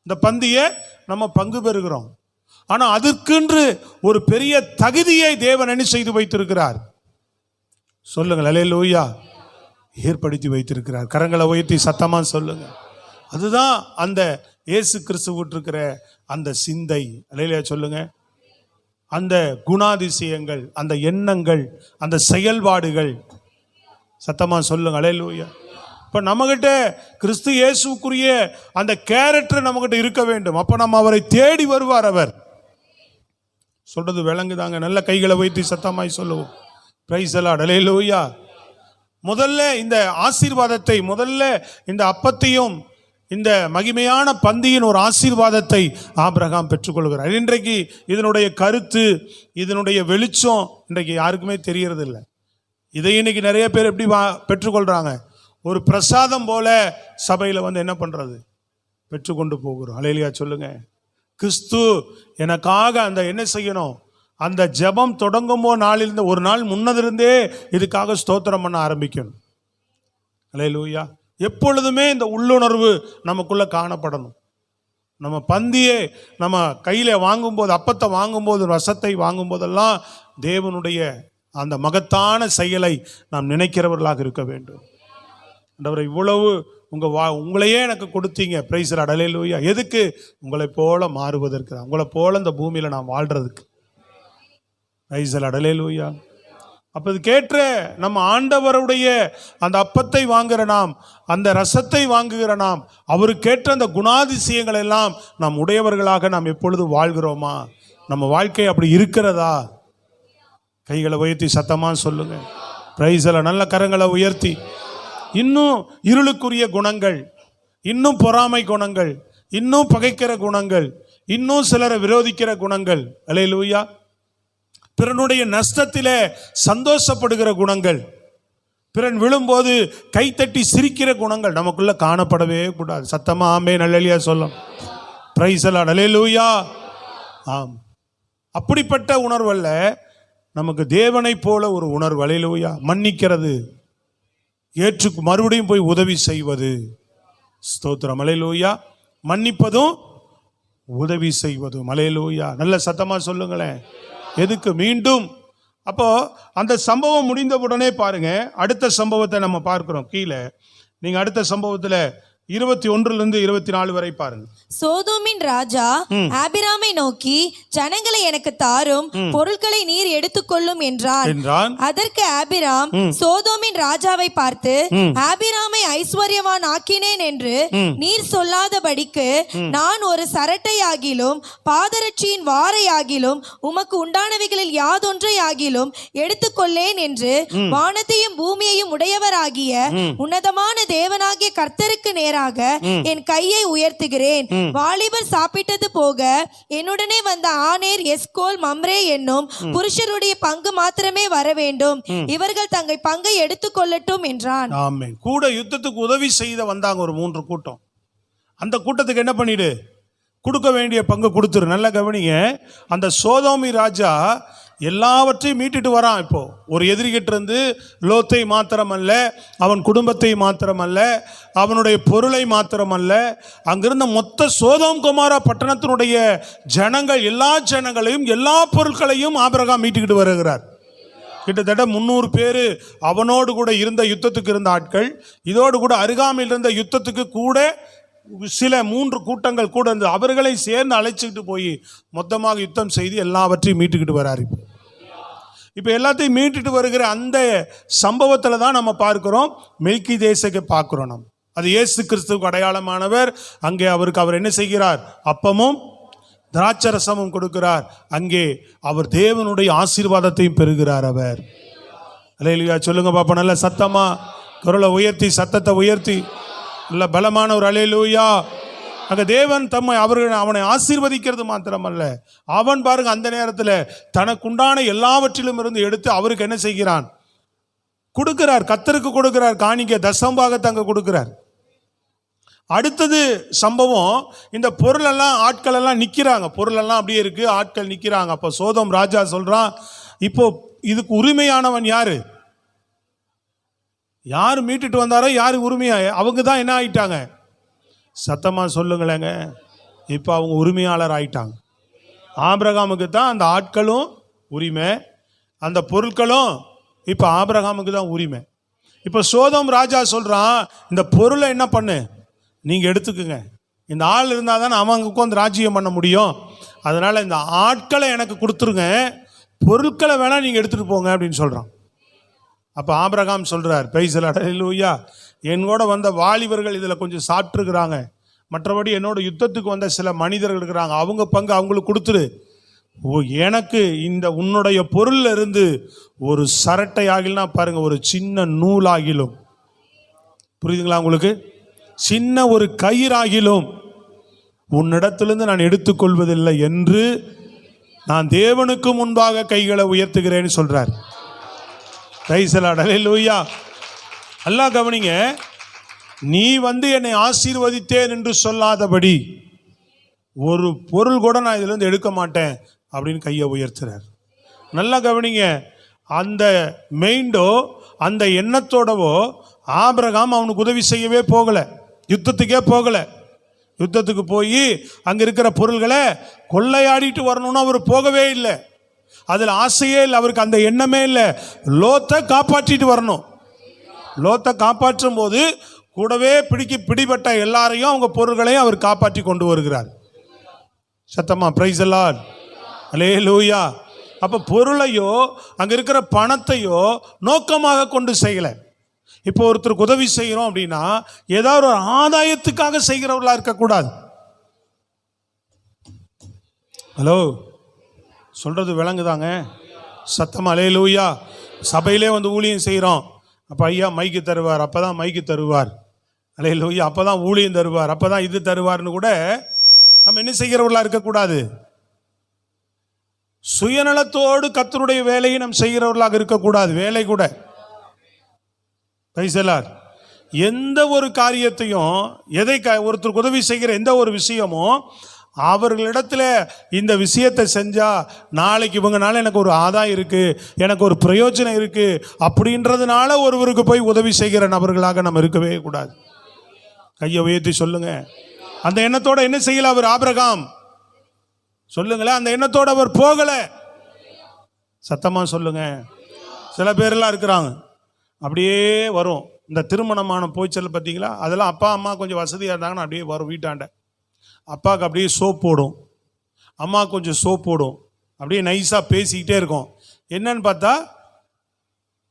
[SPEAKER 2] இந்த பந்தியை நம்ம பங்கு பெறுகிறோம். ஆனா அதற்கென்று ஒரு பெரிய தகுதியை தேவன் என்ன செய்து வைத்திருக்கிறார்? சொல்லுங்கள் அல்லேலூயா. ஏற்படுத்தி வைத்திருக்கிறார். கரங்களை உயர்த்தி சத்தமா சொல்லுங்க. அதுதான் அந்த இயேசு கிறிஸ்துவுக்கு இருக்கிற அந்த சிந்தை. அல்லேலூயா சொல்லுங்க. அந்த குணாதிசயங்கள், அந்த எண்ணங்கள், அந்த செயல்பாடுகள். சத்தமா சொல்லுங்க அல்லேலூயா. இப்ப நம்மகிட்ட கிறிஸ்து இயேசுக்குரிய அந்த கேரக்டர் நம்மகிட்ட இருக்க வேண்டும். அப்ப நம்ம அவரை தேடி வருவார். அவர் சொல்றது விளங்குதாங்க? நல்ல கைகளை வைத்து சத்தமாய் சொல்லுவோம். Praise the lord. அல்லேலூயா. முதல்ல இந்த ஆசீர்வாதத்தை, முதல்ல இந்த அப்பத்தையும் இந்த மகிமையான பந்தியின் ஒரு ஆசீர்வாதத்தை ஆபிரகாம் பெற்றுக்கொள்கிறார். இன்றைக்கு இதனுடைய கருத்து, இதனுடைய வெளிச்சம் இன்றைக்கு யாருக்குமே தெரியறது இல்லை. இதை இன்னைக்கு நிறைய பேர் எப்படி பெற்றுக்கொள்றாங்க? ஒரு பிரசாதம் போல சபையில் வந்து என்ன பண்றது? பெற்றுக்கொண்டு போகிறோம். அல்லேலூயா சொல்லுங்க. கிறிஸ்து எனக்காக அந்த என்ன செய்யணும்? அந்த ஜெபம் தொடங்கும்போ நாளிலிருந்து ஒரு நாள் முன்னதிருந்தே இதுக்காக ஸ்தோத்திரம் பண்ண ஆரம்பிக்கணும். அல்லேலூயா. எப்பொழுதுமே இந்த உள்ளுணர்வு நமக்குள்ள காணப்படணும். நம்ம பந்தியே நம்ம கையில் வாங்கும்போது, அப்பத்தை வாங்கும்போது, ரசத்தை வாங்கும்போதெல்லாம் தேவனுடைய அந்த மகத்தான செயலை நாம் நினைக்கிறவர்களாக இருக்க வேண்டும். ஆண்டவரே, இவ்வளவு உங்களையே எனக்கு கொடுத்தீங்க, பிரைஸ் லார்ட், அல்லேலூயா. எதுக்கு? உங்களை போல மாறுவதற்கு, உங்களை போல இந்த பூமியில் நாம் வாழ்றதுக்கு. பிரைஸ் லார்ட், அல்லேலூயா. அப்போ இதுக்கேற்ற நம்ம ஆண்டவருடைய அந்த அப்பத்தை வாங்குகிற நாம், அந்த ரசத்தை வாங்குகிற நாம், அவருக்கேற்ற அந்த குணாதிசயங்கள் எல்லாம் நாம் உடையவர்களாக நாம் எப்பொழுது வாழ்கிறோமா? நம்ம வாழ்க்கை அப்படி இருக்கிறதா? கைகளை உயர்த்தி சத்தமாக சொல்லுங்க. Praise lord. நல்ல கரங்களை உயர்த்தி. இன்னும் இருளுக்குரிய குணங்கள், இன்னும் பொறாமை குணங்கள், இன்னும் பகைக்கிற குணங்கள், இன்னும் சிலரை விரோதிக்கிற குணங்கள், அல்லேலூயா. பிறனுடைய நஷ்டத்திலே சந்தோஷப்படுகிற குணங்கள், பிறன் விழும்போது கைத்தட்டி சிரிக்கிற குணங்கள் நமக்குள்ள காணப்படவே கூடாது. சத்தமா ஆமென் அல்லேலூயா சொல்லும். பிரைஸ் தி லார்ட், அல்லேலூயா. ஆம், அப்படிப்பட்ட உணர்வு அல்ல, நமக்கு தேவனை போல ஒரு உணர்வு. அல்லேலூயா. மன்னிக்கிறது, மறுபடியும் போய் உதவி செய்வது. ஸ்தோத்திரம். அல்லேலூயா. மன்னிப்பதும் உதவி செய்வதும். அல்லேலூயா. நல்ல சத்தமா சொல்லுங்களேன். எதுக்கு? மீண்டும். அப்போ அந்த சம்பவம் முடிந்த உடனே பாருங்க, அடுத்த சம்பவத்தை நம்ம பார்க்கிறோம். கீழே நீங்க அடுத்த சம்பவத்துல 21 24 வரை பாருங்க.
[SPEAKER 1] சோதோமின் ராஜா ஆபிராமை நோக்கி, ஜனங்களை எனக்கு தாரும், பொருட்களை நீர் எடுத்துக்கொள்ளும் என்றான். அதற்கு ஆபிராம் சோதோமின் ராஜாவை பார்த்து, ஆபிராமை ஐஸ்வர்யவான் ஆக்கினேன் என்று நீர் சொல்லாதபடிக்கு நான் ஒரு சரட்டையாகிலும் பாதரட்சியின் வாரையாகிலும் உமக்கு உண்டானவைகளில் யாதொன்றையாகிலும் எடுத்துக்கொள்ளேன் என்று வானத்தையும் பூமியையும் உடையவராகிய உன்னதமான தேவனாகிய கர்த்தருக்கு நேராக என் கையை உயர்த்துகிறேன். வாலிபர் சாப்பிட்டது போக என்னுடனே வந்த ஆனேர், எஸ்கோல், மம்ரே என்னும் புருஷருடைய பங்கு மாத்திரமே வர வேண்டும். இவர்கள் தங்கள் பங்கை எடுத்துக்கொள்ளட்டும் என்றான்.
[SPEAKER 2] ஆமென். கூட யுத்தத்துக்கு உதவி செய்த வந்தாங்க ஒரு 3 கூட்டம். அந்த கூட்டத்துக்கு என்ன பண்ணிடு? கொடுக்க வேண்டிய பங்கு கொடுத்துரு. நல்ல கவனிங்க. அந்த சோதோமி ராஜா எல்லாவற்றையும் மீட்டுட்டு வரான். இப்போ ஒரு எதிரிகிட்ட இருந்து லோத்தை மாத்திரமல்ல, அவன் குடும்பத்தை மாத்திரமல்ல, அவனுடைய பொருளை மாத்திரமல்ல, அங்கிருந்த மொத்த சோதோம் குமாரா பட்டணத்தினுடைய ஜனங்கள், எல்லா ஜனங்களையும் எல்லா பொருட்களையும் ஆபிரகாம் மீட்டுக்கிட்டு வருகிறார். கிட்டத்தட்ட 300 பேர் அவனோடு கூட இருந்த யுத்தத்துக்கு இருந்த ஆட்கள், இதோடு கூட அருகாமையில் இருந்த யுத்தத்துக்கு கூட சில 3 கூட்டங்கள் கூட இருந்து அவர்களை சேர்ந்து அழைச்சிக்கிட்டு போய் மொத்தமாக யுத்தம் செய்து எல்லாவற்றையும் மீட்டுக்கிட்டு வராரு. இப்போ எல்லாத்தையும் மீட்டுட்டு வருகிற அந்த சம்பவத்தில் தான் நம்ம பார்க்கிறோம், மெல்கிதேசேக்கை பார்க்கிறோம். நம்ம அது இயேசு கிறிஸ்துவுக்கு அடையாளமானவர். அங்கே அவர் என்ன செய்கிறார்? அப்பமும் திராட்சரசமும் கொடுக்கிறார். அங்கே அவர் தேவனுடைய ஆசீர்வாதத்தையும் பெறுகிறார். அவர் அல்லேலூயா சொல்லுங்க பாப்பா. நல்ல சத்தமா குரலை உயர்த்தி, சத்தத்தை உயர்த்தி, நல்ல பலமான ஒரு அல்லேலூயா. அங்கே தேவன் அவனை ஆசீர்வதிக்கிறது மாத்திரமல்ல, அவன் பாருங்க அந்த நேரத்தில் தனக்குண்டான எல்லாவற்றிலும் இருந்து எடுத்து அவருக்கு என்ன செய்கிறான்? கொடுக்கிறார். கர்த்தருக்கு கொடுக்கிறார். காணிக்கை தசமபாகத்தை அங்கே கொடுக்கிறார். அடுத்தது சம்பவம், இந்த பொருளெல்லாம் ஆட்கள் எல்லாம் நிற்கிறாங்க. பொருளெல்லாம் அப்படியே இருக்கு, ஆட்கள் நிற்கிறாங்க. அப்போ சோதோம் ராஜா சொல்றான், இப்போ இதுக்கு உரிமையானவன் யாரு? யார் மீட்டுட்டு வந்தாரோ யாரு உரிமையா? அவங்க தான் என்ன ஆயிட்டாங்க? சத்தமா சொல்லுங்களேங்க. இப்போ அவங்க உரிமையாளர் ஆயிட்டாங்க. ஆபிரகாமுக்கு தான் அந்த ஆட்களும் உரிமை, அந்த பொருட்களும் இப்போ ஆபிரகாமுக்கு தான் உரிமை. இப்போ சோதோம் ராஜா சொல்றான், இந்த பொருளை என்ன பண்ணு, நீங்க எடுத்துக்குங்க. இந்த ஆள் இருந்தால் தானே அவங்க உட்காந்து ராஜ்யம் பண்ண முடியும். அதனால இந்த ஆட்களை எனக்கு கொடுத்துருங்க, பொருட்களை வேணா நீங்க எடுத்துட்டு போங்க அப்படின்னு சொல்றான். அப்போ ஆபிரகாம் சொல்றார், பிரைஸ் தி லார்ட், அல்லேலூயா, என்னோட வந்த வாலிபர்கள் இதில் கொஞ்சம் சாப்பிட்ருக்குறாங்க, மற்றபடி என்னோட யுத்தத்துக்கு வந்த சில மனிதர்கள் இருக்கிறாங்க, அவங்க பங்கு அவங்களுக்கு கொடுத்துரு. எனக்கு இந்த உன்னுடைய பொருள்ல இருந்து ஒரு சரட்டை ஆகிலும் பாருங்க, ஒரு சின்ன நூல் ஆகிலும், புரியுதுங்களா உங்களுக்கு, சின்ன ஒரு கயிறாகிலும் உன்னிடத்திலிருந்து நான் எடுத்துக்கொள்வதில்லை என்று நான் தேவனுக்கு முன்பாக கைகளை உயர்த்துகிறேன்னு சொல்றார். பிரைஸ் தி லார்ட், அல்லேலூயா. நல்லா கவனிங்க. நீ என்னை ஆசீர்வதித்தேன் என்று சொல்லாதபடி ஒரு பொருள் கூட நான் இதுல இருந்து எடுக்க மாட்டேன் அப்படின்னு கையை உயர்த்துறார். நல்லா கவனிங்க. அந்த மைண்டோ அந்த எண்ணத்தோடவோ ஆபிரகாம் அவனுக்கு உதவி செய்யவே போகல, யுத்தத்துக்கே போகல. யுத்தத்துக்கு போய் அங்க இருக்கிற பொருள்களை கொள்ளையாடிட்டு வரணும்னு அவர் போகவே இல்லை. அதில் ஆசையே இல்லை, அவருக்கு அந்த எண்ணமே இல்லை. லோத்தை காப்பாற்றிட்டு வரணும். லோத்தை காப்பாற்றும் போது கூடவே பிடிபட்ட எல்லாரையும் அவங்க பொருள்களையும் அவர் காப்பாற்றி கொண்டு வருகிறார். சத்தமா பிரைஸ் தி லார்ட், அல்லேலூயா. அப்ப பொருளையோ அங்க இருக்கிற பணத்தையோ நோக்கமாக கொண்டு செய்யல. இப்போ ஒருத்தருக்கு உதவி செய்கிறோம் அப்படின்னா ஏதாவது ஒரு ஆதாயத்துக்காக செய்கிறவர்களா இருக்கக்கூடாது. ஹலோ, சொல்றது விளங்குதாங்க? சத்தமா அல்லேலூயா. சபையிலே வந்து ஊழியம் செய்கிறோம், அப்போ ஐயா மைக்கு தருவார், அப்பதான் மைக்கு தருவார், அல்லேலூயா, அப்பதான் ஊழியம் தருவார், அப்பதான் இது தருவார்னு கூட நம்ம என்ன செய்கிறவர்களா இருக்கக்கூடாது. சுயநலத்தோடு கர்த்தருடைய வேலையை நாம் செய்கிறவர்களாக இருக்கக்கூடாது. வேலை கூட பைசலார் எந்த ஒரு காரியத்தையும் ஒருத்தருக்கு உதவி செய்கிற எந்த ஒரு விஷயமும் அவர்களிடத்துல இந்த விஷயத்தை செஞ்சா நாளைக்கு இவங்கனால எனக்கு ஒரு ஆதாயம் இருக்கு, எனக்கு ஒரு பிரயோஜனம் இருக்கு அப்படின்றதுனால ஒருவருக்கு போய் உதவி செய்கிற நபர்களாக நம்ம இருக்கவே கூடாது. கையை உயர்த்தி சொல்லுங்க. அந்த எண்ணத்தோட என்ன செய்யல அவர் ஆபிரகாம்? சொல்லுங்களேன், அந்த எண்ணத்தோட அவர் போகல. சத்தமா சொல்லுங்க. சில பேரெல்லாம் இருக்கிறாங்க, அப்படியே வரும் இந்த திருமணமான போய்ச்சல் பார்த்தீங்களா, அதெல்லாம் அப்பா அம்மா கொஞ்சம் வசதியாக இருந்தாங்கன்னா அப்படியே வரும் வீட்டாண்ட. அப்பாவுக்கு அப்படியே சோப் போடும், அம்மா கொஞ்சம் சோப் போடும், அப்படியே நைஸாக பேசிக்கிட்டே இருக்கும். என்னன்னு பார்த்தா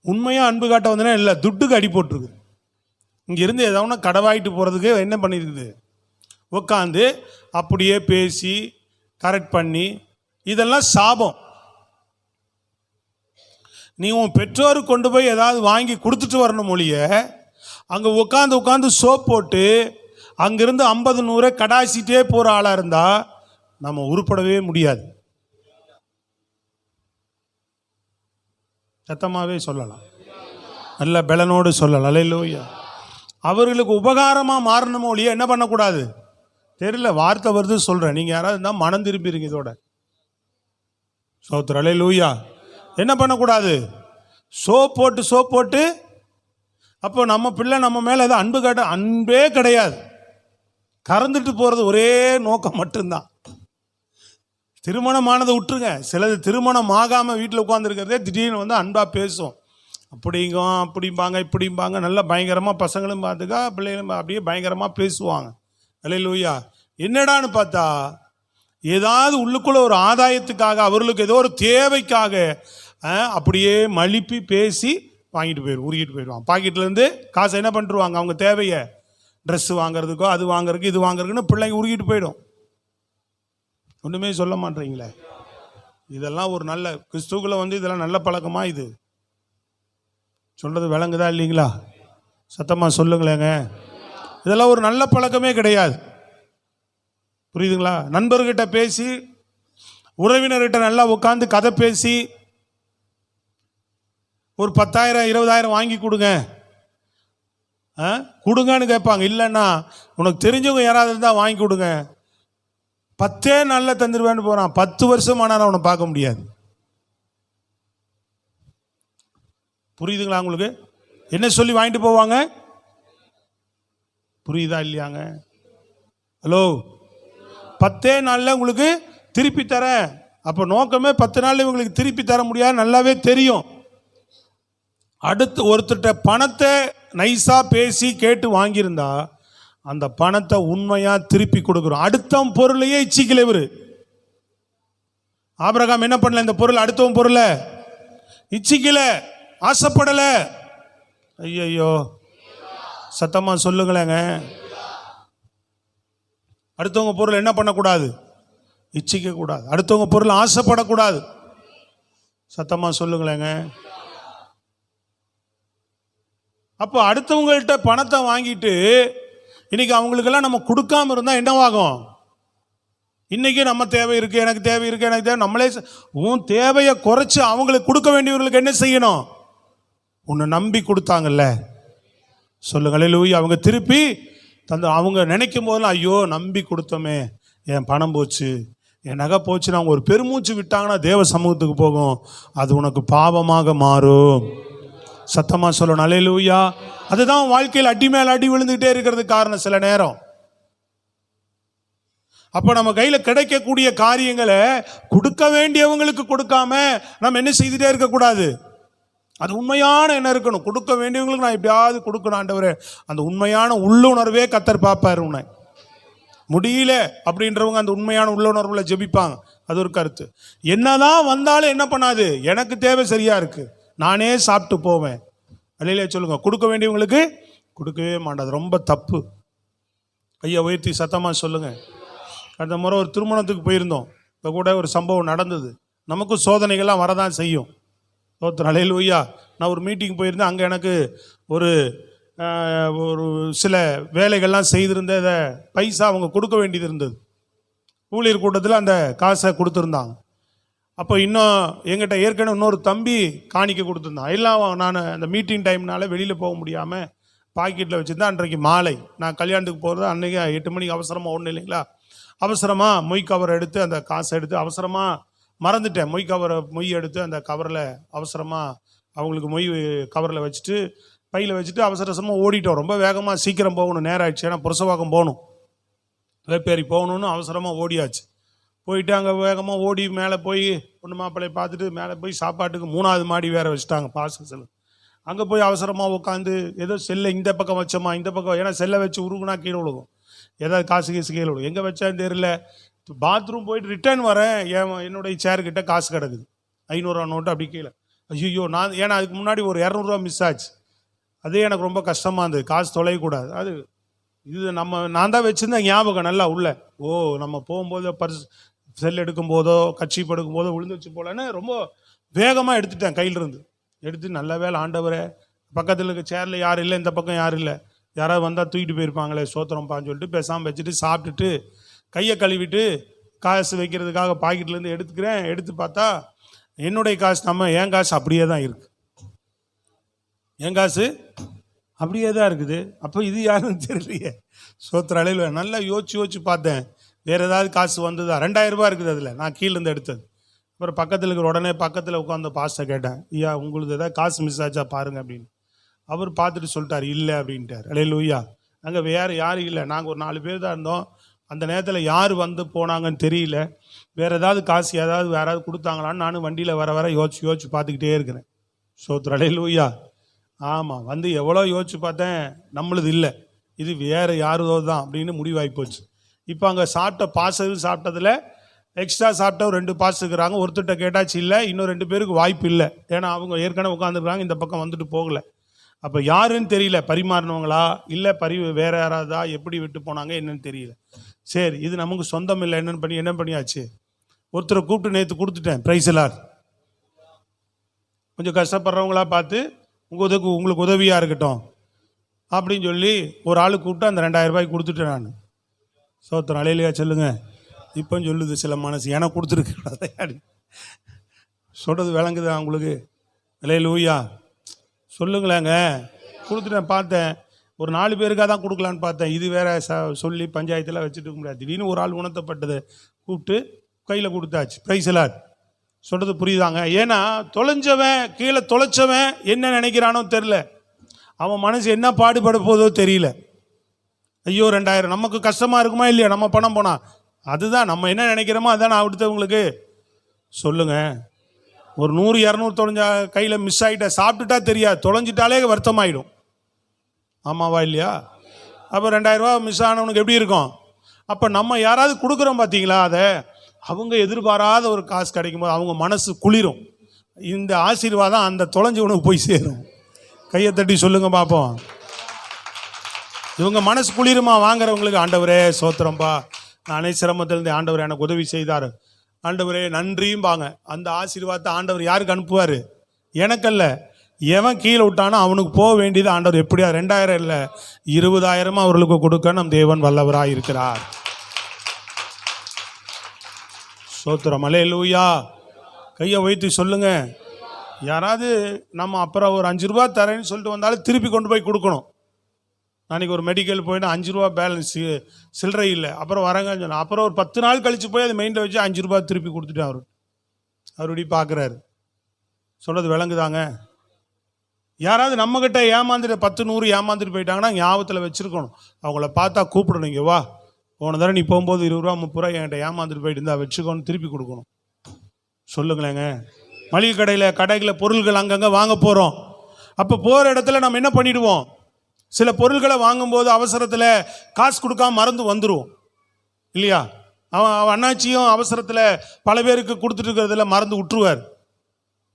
[SPEAKER 2] உண்மையாக அன்பு காட்ட வந்தேன்னா இல்லை, துட்டுக்கு அடி போட்டிருக்கு. இங்கேருந்து ஏதாவது கடவாயிட்டு போகிறதுக்கு என்ன பண்ணியிருக்குது, உட்காந்து அப்படியே பேசி கரெக்ட் பண்ணி, இதெல்லாம் சாபம். நீ உன் பெற்றோருக்கு கொண்டு போய் ஏதாவது வாங்கி கொடுத்துட்டு வரணும் மொழிய, அங்கே உட்காந்து சோப் போட்டு அங்கிருந்து 50-100 கடாசிட்டே போகிற ஆளாக இருந்தால் நம்ம உருப்படவே முடியாது. சத்தமாகவே சொல்லலாம், நல்ல பலனோடு சொல்லலாம். அல்லேலூயா. அவர்களுக்கு உபகாரமாக மாறணும் மொழிய என்ன பண்ணக்கூடாது, தெரியல வார்த்தை வருது சொல்கிறேன், நீங்கள் யாராவது இருந்தால் மனம் திரும்பிடுங்க இதோட. சோத்திரம். அல்லேலூயா. என்ன பண்ணக்கூடாது, சோப் போட்டு அப்போ நம்ம பிள்ளை நம்ம மேலே ஏதோ அன்பு காட்ட, அன்பே கிடையாது, கறந்துட்டு போகிறது ஒரே நோக்கம் மட்டும்தான். திருமணமானதை விட்டுருங்க, சிலது திருமணம் ஆகாமல் வீட்டில் உட்காந்துருக்கிறதே திடீர்னு வந்து அன்பாக பேசும், அப்படிம்பாங்க இப்படிம்பாங்க, நல்லா பயங்கரமாக பசங்களும் பார்த்துக்கா பிள்ளைகளும் அப்படியே பயங்கரமாக பேசுவாங்க. அல்லேலூயா. என்னடான்னு பார்த்தா ஏதாவது உள்ளுக்குள்ள ஒரு ஆதாயத்துக்காக, அவர்களுக்கு ஏதோ ஒரு தேவைக்காக அப்படியே மலிப்பி பேசி வாங்கிட்டு உருகிட்டு போயிடுவாங்க. பாக்கெட்லேருந்து காசை என்ன பண்ணிட்டுருவாங்க, அவங்க தேவையை ட்ரெஸ்ஸு வாங்குறதுக்கோ அது வாங்குறதுக்கு இது வாங்குறதுக்குன்னு பிள்ளைங்க உருகிட்டு போயிடும். ஒன்றுமே சொல்ல மாட்டேறீங்களே. இதெல்லாம் ஒரு நல்ல கிறிஸ்துவுக்குள்ள வந்து இதெல்லாம் நல்ல பழக்கமா? இது சொல்றது விளங்குதா இல்லைங்களா? சத்தமாக சொல்லுங்களேங்க. இதெல்லாம் ஒரு நல்ல பழக்கமே கிடையாது. புரியுதுங்களா? நண்பர்கிட்ட பேசி, உறவினர்கிட்ட நல்லா உட்காந்து கதை பேசி ஒரு 10,000-20,000 வாங்கி கொடுங்கன்னு கேட்பாங்க. இல்லைன்னா உனக்கு தெரிஞ்சவங்க யாராவது இருந்தால் வாங்கி கொடுங்க, 10 நாளில் தந்துடுவேன்னு போகிறான். 10 வருஷம் ஆனாலும் அவனை பார்க்க முடியாது. புரியுதுங்களா உங்களுக்கு? என்ன சொல்லி வாங்கிட்டு போவாங்க? புரியுதா இல்லையாங்க? ஹலோ, 10 நாளில் உங்களுக்கு திருப்பி தரேன். அப்போ நோக்கமே 10 நாளில் உங்களுக்கு திருப்பி தர முடியாது, நல்லாவே தெரியும். அடுத்து ஒருத்தர்கிட்ட பணத்தை நைஸாக பேசி கேட்டு வாங்கியிருந்தா அந்த பணத்தை உண்மையாக திருப்பி கொடுக்குறோம். அடுத்தவன் பொருளையே இச்சிக்கல இவர். ஆபிரகாம் என்ன பண்ணல, இந்த பொருள் அடுத்தவன் பொருளை இச்சிக்கல, ஆசைப்படலை. ஐயோ, சத்தமாக சொல்லுங்களேங்க. அடுத்தவங்க பொருள் என்ன பண்ணக்கூடாது, இச்சிக்க கூடாது. அடுத்தவங்க பொருள் ஆசைப்படக்கூடாது. சத்தமாக சொல்லுங்களேங்க. அப்போ அடுத்தவங்கள்ட்ட பணத்தை வாங்கிட்டு இன்னைக்கு அவங்களுக்கெல்லாம் நம்ம கொடுக்காம இருந்தால் என்னவாகும்? இன்னைக்கு நம்ம தேவை இருக்கு, எனக்கு தேவை இருக்கு, எனக்கு தேவை, நம்மளே உன் தேவையை குறைச்சி அவங்களுக்கு கொடுக்க வேண்டியவர்களுக்கு என்ன செய்யணும்? உன்னை நம்பி கொடுத்தாங்கல்ல, சொல்லுங்களே லூயா, அவங்க திருப்பி தந்து அவங்க நினைக்கும் போதெல்லாம் ஐயோ நம்பி கொடுத்தோமே, என் பணம் போச்சு, என் நகை போச்சுன்னா அவங்க ஒரு பெருமூச்சு விட்டாங்கன்னா தேவ சமூகத்துக்கு போகும், அது உனக்கு பாவமாக மாறும். சத்தமா சொல்லணும் அல்லேலூயா. அதுதான் வாழ்க்கையில் அடி மேல அடி விழுந்துகிட்டே இருக்கிறது காரணம் சில நேரம். அப்ப நம்ம கையில கிடைக்கக்கூடிய காரியங்களை கொடுக்க வேண்டியவங்களுக்கு கொடுக்காம நம்ம என்ன செய்துட்டே இருக்கக்கூடாது. அது உண்மையான என்ன இருக்கணும், கொடுக்க வேண்டியவங்களுக்கு நான் எப்படியாவது கொடுக்கணும் ஆண்டவரே, அந்த உண்மையான உள்ளுணர்வே கர்த்தர் பார்ப்பார். உன்னை முடியல அப்படின்றவங்க அந்த உண்மையான உள்ளுணர்வுல ஜெபிப்பாங்க. அது ஒரு கருத்து. என்னதான் வந்தாலும் என்ன பண்ணாது, எனக்கு தேவை சரியா இருக்கு, நானே சாப்பிட்டு போவேன். அல்லேலூயா சொல்லுங்க. கொடுக்க வேண்டியவங்களுக்கு கொடுக்கவே மாட்டாது, ரொம்ப தப்பு. கையை உயர்த்தி சத்தமா சொல்லுங்க. அந்த முறை ஒரு திருமணத்துக்கு போயிருந்தோம். இப்போ கூட ஒரு சம்பவம் நடந்தது. நமக்கும் சோதனைகள்லாம் வரதான் செய்யும். அல்லேலூயா. நான் ஒரு மீட்டிங் போயிருந்தேன். அங்கே எனக்கு ஒரு சில வேலைகள்லாம் செய்திருந்த இதை பைசா அவங்க கொடுக்க வேண்டியது இருந்தது. ஊழியர் கூட்டத்தில் அந்த காசை கொடுத்துருந்தாங்க. அப்போ இன்னும் எங்கிட்ட ஏற்கனவே இன்னொரு தம்பி காணிக்க கொடுத்துருந்தான். எல்லாம் நான் அந்த மீட்டிங் டைம்னால வெளியில் போக முடியாமல் பாக்கெட்டில் வச்சுருந்தேன். அன்றைக்கு மாலை நான் கல்யாணத்துக்கு போகிறது, அன்றைக்கி 8 மணிக்கு அவசரமாக ஒன்றும் இல்லைங்களா, அவசரமாக மொய் கவரை எடுத்து அந்த காசை எடுத்து அவசரமாக மறந்துட்டேன். மொய் எடுத்து அந்த கவரில் அவசரமாக அவங்களுக்கு மொய் கவரில் வச்சுட்டு பையில் வச்சுட்டு அவசரமாக ஓடிட்டோம். ரொம்ப வேகமாக சீக்கிரம் போகணும், நேரம் ஆயிடுச்சு. ஏன்னா புரசவாக்கம் போகணும், வேப்பேரி போகணுன்னு அவசரமாக ஓடியாச்சு. போயிட்டு அங்கே வேகமாக ஓடி மேலே போய் பொண்ணு மாப்பிள்ளையை பார்த்துட்டு மேலே போய் சாப்பாட்டுக்கு 3வது மாடி வேறு வச்சுட்டாங்க பாசல். அங்கே போய் அவசரமாக உட்காந்து ஏதோ செல்லை இந்த பக்கம் வச்சோமா இந்த பக்கம், ஏன்னா செல்லை வச்சு உருகுனா கீழே விழுகும், ஏதாவது காசு கீழே விழுகும். எங்கே வச்சான்னு தெரியல. பாத்ரூம் போயிட்டு ரிட்டர்ன் வரேன், என்னுடைய சேர்க்கிட்ட காசு கிடக்குது, 500 ரூபா நோட்டு அப்படி கீழே. ஐயோ நான், ஏன்னா அதுக்கு முன்னாடி ஒரு 200 ரூபா மிஸ் ஆச்சு. அதே எனக்கு ரொம்ப கஷ்டமாக இருந்தது. காசு தொலையக்கூடாது. அது இது நான் தான் வச்சுருந்தேன் ஞாபகம் நல்லா உள்ள. ஓ நம்ம போகும்போதோ பர்ஸ் செல் எடுக்கும் போதோ கட்சி படுக்கும் போதோ விழுந்து வச்சு போலன்னு ரொம்ப வேகமாக எடுத்துட்டேன். கையிலிருந்து எடுத்து நல்ல வேலை ஆண்டவரே, பக்கத்தில் இருக்க சேரில் யாரும் இல்லை, இந்த பக்கம் யாரும் இல்லை, யாராவது வந்தால் தூக்கிட்டு போயிருப்பாங்களே சோத்திரம்ப்பான்னு சொல்லிட்டு பேசாமல் வச்சுட்டு சாப்பிட்டுட்டு கையை கழுவிட்டு காசு வைக்கிறதுக்காக பாக்கெட்லேருந்து எடுத்துக்கிறேன். எடுத்து பார்த்தா என்னுடைய காசு என் காசு அப்படியே தான் இருக்குது. என் காசு அப்படியே தான் இருக்குது. அப்போ இது யாருன்னு தெரியலையே. சோத்திர அலையில் நல்லா யோசிச்சு பார்த்தேன், வேறு ஏதாவது காசு வந்ததா. 2000 ரூபா இருக்குது அதில், நான் கீழேருந்து எடுத்தது. அப்புறம் பக்கத்தில் இருக்கிற உடனே பக்கத்தில் உட்காந்து பாஸ்ட்டை கேட்டேன், ஐயா உங்களுக்கு ஏதாவது காசு மிஸ் ஆச்சா பாருங்க அப்படின்னு. அவர் பார்த்துட்டு சொல்லிட்டார் இல்லை அப்படின்ட்டார். அல்லேலூயா. அங்கே வேறு யாரும் இல்லை, நாங்கள் ஒரு 4 பேர் தான் இருந்தோம். அந்த நேரத்தில் யார் வந்து போனாங்கன்னு தெரியல. வேறு ஏதாவது காசு ஏதாவது யாராவது கொடுத்தாங்களான்னு நானும் வண்டியில் வர யோசிச்சு பார்த்துக்கிட்டே இருக்கிறேன். சோத்திர அல்லேலூயா. ஆமாம், வந்து எவ்வளோ யோசிச்சு பார்த்தேன், நம்மளுது இல்லை, இது வேறு யாரோ தான் அப்படின்னு முடிவாகி போச்சு. இப்போ அங்கே சாப்பிட்டதில் எக்ஸ்ட்ரா சாப்பிட்ட ஒரு 2 பாஸ் இருக்கிறாங்க. ஒருத்தர்கிட்ட கேட்டாச்சு இல்லை, இன்னும் 2 பேருக்கு வாய்ப்பு இல்லை. ஏன்னா அவங்க ஏற்கனவே உட்காந்துருக்காங்க, இந்த பக்கம் வந்துட்டு போகலை. அப்போ யாருன்னு தெரியல, பரிமாறினவங்களா இல்லை வேற யாராவதா, எப்படி விட்டு போனாங்க என்னன்னு தெரியல. சரி இது நமக்கு சொந்தம் இல்லை, என்ன பண்ணியாச்சு, ஒருத்தரை கூப்பிட்டு நேற்று கொடுத்துட்டேன். பிரைஸ் எல்லாம் கொஞ்சம் கஷ்டப்படுறவங்களா பார்த்து உங்களுக்கு உதவியாக இருக்கட்டும் அப்படின்னு சொல்லி ஒரு ஆள் கூப்பிட்டு அந்த 2000 ரூபாய்க்கு கொடுத்துட்டேன் நான். சோத்திரம் அலையிலையா சொல்லுங்க. இப்போ சொல்லுது சில மனசு, எனக்கு கொடுத்துருக்கு சொல்கிறது விளங்குதா உங்களுக்கு? அல்லேலூயா சொல்லுங்களேங்க. கொடுத்துட்டேன். பார்த்தேன் ஒரு 4 பேருக்காக தான் கொடுக்கலான்னு பார்த்தேன். இது வேற சொல்லி பஞ்சாயத்தில் வச்சுட்டு இருக்க முடியாது. திடீர்னு ஒரு ஆள் உணர்த்தப்பட்டது கூப்பிட்டு கையில் கொடுத்தாச்சு. பிரைஸ் எல்லாம் சொல்கிறது புரியுதாங்க? ஏன்னா கீழே தொலைச்சவன் என்ன நினைக்கிறானோ தெரில, அவன் மனசு என்ன பாடுபட போதோ தெரியல. ஐயோ 2000 நமக்கு கஷ்டமாக இருக்குமா இல்லையா, நம்ம பணம் போனா அதுதான் நம்ம என்ன நினைக்கிறோமோ அதான் நான் அடுத்தவங்களுக்கு சொல்லுங்க. ஒரு 100-200 தொலைஞ்சா கையில் மிஸ் ஆகிட்டா சாப்பிட்டுட்டா தெரியாது, தொலைஞ்சிட்டாலே வருத்தமாயிடும். ஆமாவா இல்லையா? அப்போ 2000 ரூபா மிஸ் ஆனவனுக்கு எப்படி இருக்கும்? அப்போ நம்ம யாராவது கொடுக்குறோம் பார்த்தீங்களா, அதை அவங்க எதிர்பாராத ஒரு காசு கிடைக்கும் போது அவங்க மனசு குளிரும். இந்த ஆசீர்வாதம் அந்த தொலைஞ்சவனுக்கு போய் சேரும். கையை தட்டி சொல்லுங்க பார்ப்போம். இவங்க மனசு குளிருமா வாங்குறவங்களுக்கு? ஆண்டவரே சோத்திரம்பா, நானே சிரமத்திலிருந்து ஆண்டவர் எனக்கு உதவி செய்தார், ஆண்டவரே நன்றியும் பாங்க. அந்த ஆசீர்வாதத்தை ஆண்டவர் யாருக்கு அனுப்புவார்? எனக்கல்ல. எவன் கீழே விட்டானோ அவனுக்கு போக வேண்டியது ஆண்டவர் எப்படியா 2000 இல்லை 20,000 அவர்களுக்கு கொடுக்க நம் தேவன் வல்லவராக இருக்கிறார். சோத்திரம் அல்லேலூயா. கையை வைத்து சொல்லுங்க. யாராவது நம்ம அப்புறம் ஒரு 5 ரூபா தரேன்னு சொல்லிட்டு வந்தாலும் திருப்பி கொண்டு போய் கொடுக்கணும். அன்றைக்கி ஒரு மெடிக்கல் போயிட்டு 5 ரூபா பேலன்ஸு சில்லறை இல்லை, அப்புறம் வரங்கன்னு சொன்னேன். அப்புறம் ஒரு 10 நாள் கழித்து போய் அது மெயினில் வச்சு 5 ரூபா திருப்பி கொடுத்துட்டேன். அவர் இப்படி பார்க்குறாரு. சொல்கிறது விளங்குதாங்க? யாராவது நம்மக்கிட்ட ஏமாந்துட்டு 10 100 ஏமாந்துட்டு போயிட்டாங்கன்னா ஞாபகத்தில் வச்சுருக்கணும். அவங்கள பார்த்தா கூப்பிடணும், இங்கே வா, போன தடவை நீ போகும்போது 20 ரூபா 30 ரூபா என்கிட்ட ஏமாந்துட்டு போயிட்டு இருந்தா வச்சுக்கோன்னு திருப்பி கொடுக்கணும். சொல்லுங்களேங்க. மளிகை கடைகளில் பொருள்கள் அங்கங்கே வாங்க போகிறோம். அப்போ போகிற இடத்துல நம்ம என்ன பண்ணிடுவோம்? சில பொருள்களை வாங்கும்போது அவசரத்தில் காசு கொடுக்காம மறந்து வந்துடுவோம் இல்லையா? அவன் அண்ணாச்சியும் அவசரத்தில் பல பேருக்கு கொடுத்துட்டு இருக்கிறதுல மறந்து விட்டுருவார்.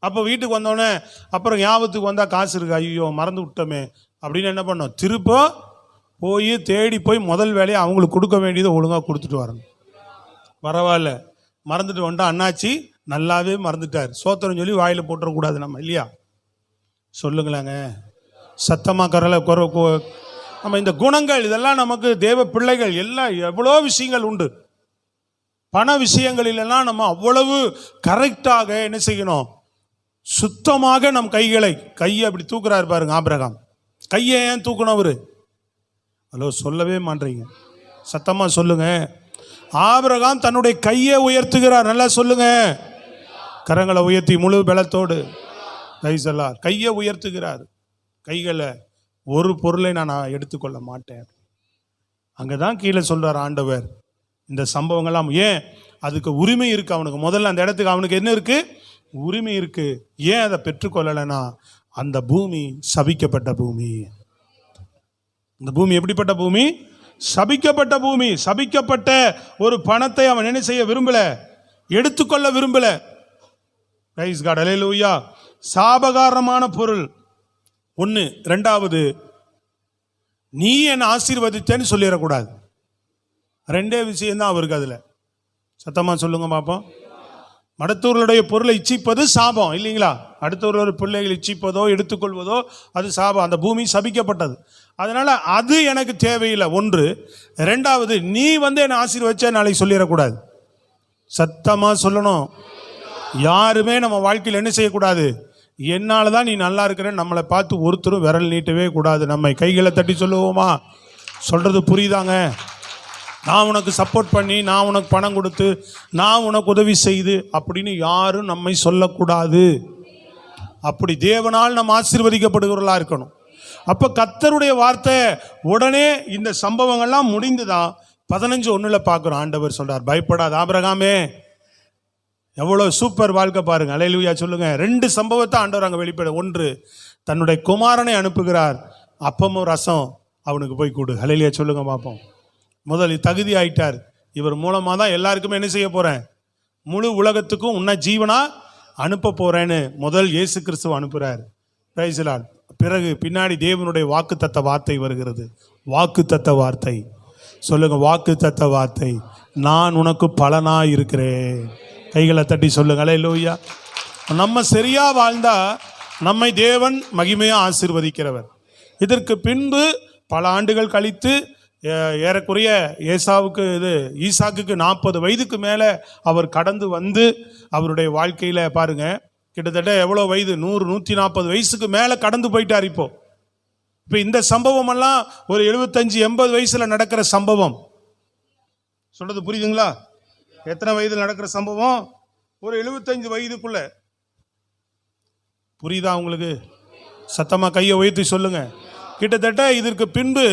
[SPEAKER 2] அப்போ வீட்டுக்கு வந்தோடனே அப்புறம் ஞாபகத்துக்கு வந்தால் காசு இருக்கு, ஐயோ மறந்து விட்டோமே அப்படின்னு என்ன பண்ணோம்? திருப்ப போய் தேடி போய் முதல் வேலையை அவங்களுக்கு கொடுக்க வேண்டியதை ஒழுங்காக கொடுத்துட்டு வரணும். பரவாயில்ல, மறந்துட்டு வந்தா அண்ணாச்சி நல்லாவே மறந்துட்டார், சோத்திரம் சொல்லி வாயில் போட்டுறக்கூடாது நம்ம, இல்லையா? சொல்லுங்களாங்க. சத்தமாக கரலை நம்ம இந்த குணங்கள் இதெல்லாம் நமக்கு தேவ பிள்ளைகள் எல்லாம் எவ்வளோ விஷயங்கள் உண்டு. பண விஷயங்களிலெல்லாம் நம்ம அவ்வளவு கரெக்டாக என்ன செய்யணும்? சுத்தமாக நம் கையை அப்படி தூக்குறாரு பாருங்க ஆபிரகாம். கையை ஏன் தூக்கணும் அவரு? ஹலோ, சொல்லவே மாட்டீங்க, சத்தமாக சொல்லுங்க. ஆபிரகாம் தன்னுடைய கையை உயர்த்துகிறார். நல்லா சொல்லுங்க. கரங்களை உயர்த்தி முழு பலத்தோடு கையை உயர்த்துகிறார். கைகளை ஒரு பொருளை நான் எடுத்துக்கொள்ள மாட்டேன். அங்கதான் கீழே சொல்றார் ஆண்டவர். இந்த சம்பவங்கள்லாம் ஏன் அதுக்கு உரிமை இருக்கு அவனுக்கு. முதல்ல அந்த இடத்துக்கு அவனுக்கு என்ன இருக்கு? உரிமை இருக்கு. ஏன் அதை பெற்றுக்கொள்ளலைன்னா அந்த பூமி சபிக்கப்பட்ட பூமி. இந்த பூமி எப்படிப்பட்ட பூமி? சபிக்கப்பட்ட பூமி. சபிக்கப்பட்ட ஒரு பணத்தை அவன் என்ன செய்ய விரும்பல, எடுத்துக்கொள்ள விரும்பல. பிரைஸ் காட், அல்லேலூயா. சாபகாரமான பொருள் ஒன்று. ரெண்டாவது, நீ என்னை ஆசீர்வதித்தேன்னு சொல்லிடக்கூடாது. ரெண்டே விஷயம்தான் அவருக்கு அதில். சத்தமாக சொல்லுங்க பார்ப்போம். அடுத்தவர்களுடைய பொருளை இச்சிப்பது சாபம் இல்லைங்களா? அடுத்தவர்களுடைய பிள்ளைகள் இச்சிப்பதோ எடுத்துக்கொள்வதோ அது சாபம். அந்த பூமி சபிக்கப்பட்டது. அதனால அது எனக்கு தேவையில்லை ஒன்று. ரெண்டாவது, நீ என்னை ஆசீர்வதிச்ச நாளைக்கு சொல்லிடக்கூடாது. சத்தமாக சொல்லணும். யாருமே நம்ம வாழ்க்கையில் என்ன செய்யக்கூடாது? என்னால் தான் நீ நல்லா இருக்கிறேன்னு நம்மளை பார்த்து ஒருத்தரும் விரல் நீட்டவே கூடாது. நம்ம கைகளை தட்டி சொல்லுவோமா? சொல்கிறது புரியுதாங்க? நான் உனக்கு சப்போர்ட் பண்ணி, நான் உனக்கு பணம் கொடுத்து, நான் உனக்கு உதவி செய்து அப்படின்னு யாரும் நம்மை சொல்லக்கூடாது. அப்படி தேவனால் நம்ம ஆசீர்வதிக்கப்படுகிறவர்களாக இருக்கணும். அப்போ கர்த்தருடைய வார்த்தை உடனே இந்த சம்பவங்கள்லாம் முடிந்துதான் 15:1 பார்க்குறோம். ஆண்டவர் சொல்றார், பயப்படாத ஆபிரகாமே. எவ்வளோ சூப்பர் வாழ்க்கை பாருங்க. அல்லேலூயா சொல்லுங்க. 2 சம்பவத்தை ஆண்டவர் அங்கே வெளிப்பட. ஒன்று, தன்னுடைய குமாரனை அனுப்புகிறார். அப்பமும் ரசம் அவனுக்கு போய் கொடு. அல்லேலூயா சொல்லுங்க பார்ப்போம். முதல் தகுதி ஆயிட்டார். இவர் மூலமாக தான் எல்லாருக்குமே என்ன செய்ய போகிறேன்? முழு உலகத்துக்கும் உன்னை ஜீவனா அனுப்ப போகிறேன்னு முதல் இயேசு கிறிஸ்துவ அனுப்புகிறார். Price the Lord. பிறகு பின்னாடி தேவனுடைய வாக்குத்தத்த வார்த்தை வருகிறது. வாக்குத்தத்த வார்த்தை சொல்லுங்க. வாக்குத்தத்த வார்த்தை, நான் உனக்கு பலனாக இருக்கிறேன். கைகளை தட்டி சொல்லுங்க. அல்லேலூயா. நம்ம சரியா வாழ்ந்தா நம்மை தேவன் மகிமையாக ஆசீர்வதிக்கிறவர். இதற்கு பின்பு பல ஆண்டுகள் கழித்து ஏறக்குறைய ஈசாக்குக்கு 40 வயதுக்கு மேலே அவர் கடந்து வந்து அவருடைய வாழ்க்கையில் பாருங்க, கிட்டத்தட்ட எவ்வளோ வயது? 100 140 வயசுக்கு மேலே கடந்து போயிட்டார். இப்போ இந்த சம்பவம் எல்லாம் ஒரு 75 80 வயசுல நடக்கிற சம்பவம். சொல்றது புரியுதுங்களா? எத்தனை வயதில் நடக்கிற சம்பவம்? ஒரு 75 வயதுக்குள்ள. புரியுதா உங்களுக்கு? சத்தமா கையை உயர்த்தி சொல்லுங்க. கிட்டத்தட்ட இதற்கு பின்பு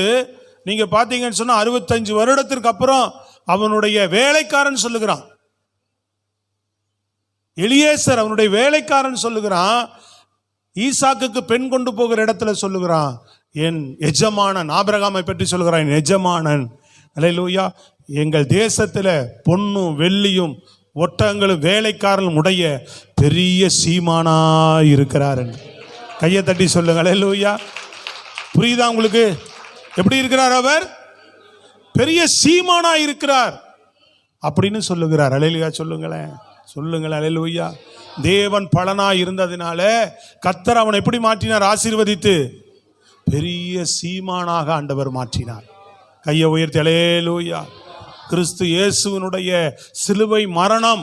[SPEAKER 2] நீங்க பார்த்தீங்கன்னு சொன்னா 65 வருடத்திற்கு அப்புறம் அவனுடைய வேலைக்காரன் சொல்லுகிறான், எலியேசர் அவனுடைய வேலைக்காரன் சொல்லுகிறான், ஈசாக்குக்கு பெண் கொண்டு போகிற இடத்துல சொல்லுகிறான், என் எஜமானன். ஆபிரகாமை பற்றி சொல்லுகிறான், என் எஜமானன். அல்லேலூயா. எங்கள் தேசத்தில் பொன்னும் வெள்ளியும் ஒட்டங்களும் வேலைக்காரன் உடைய பெரிய சீமானா இருக்கிறார். கையை தட்டி சொல்லுங்க. அல்லேலூயா. புரியுதா உங்களுக்கு? எப்படி இருக்கிறார் அவர்? பெரிய சீமானா இருக்கிறார் அப்படின்னு சொல்லுகிறார். அல்லேலூயா சொல்லுங்களேன். சொல்லுங்களேன். அல்லேலூயா. தேவன் பலனா இருந்ததினால கர்த்தர் அவனை எப்படி மாற்றினார்? ஆசீர்வதித்து பெரிய சீமானாக ஆண்டவர் மாற்றினார். கையை உயர்த்தி அல்லேலூயா. கிறிஸ்து இயேசுவினுடைய சிலுவை மரணம்,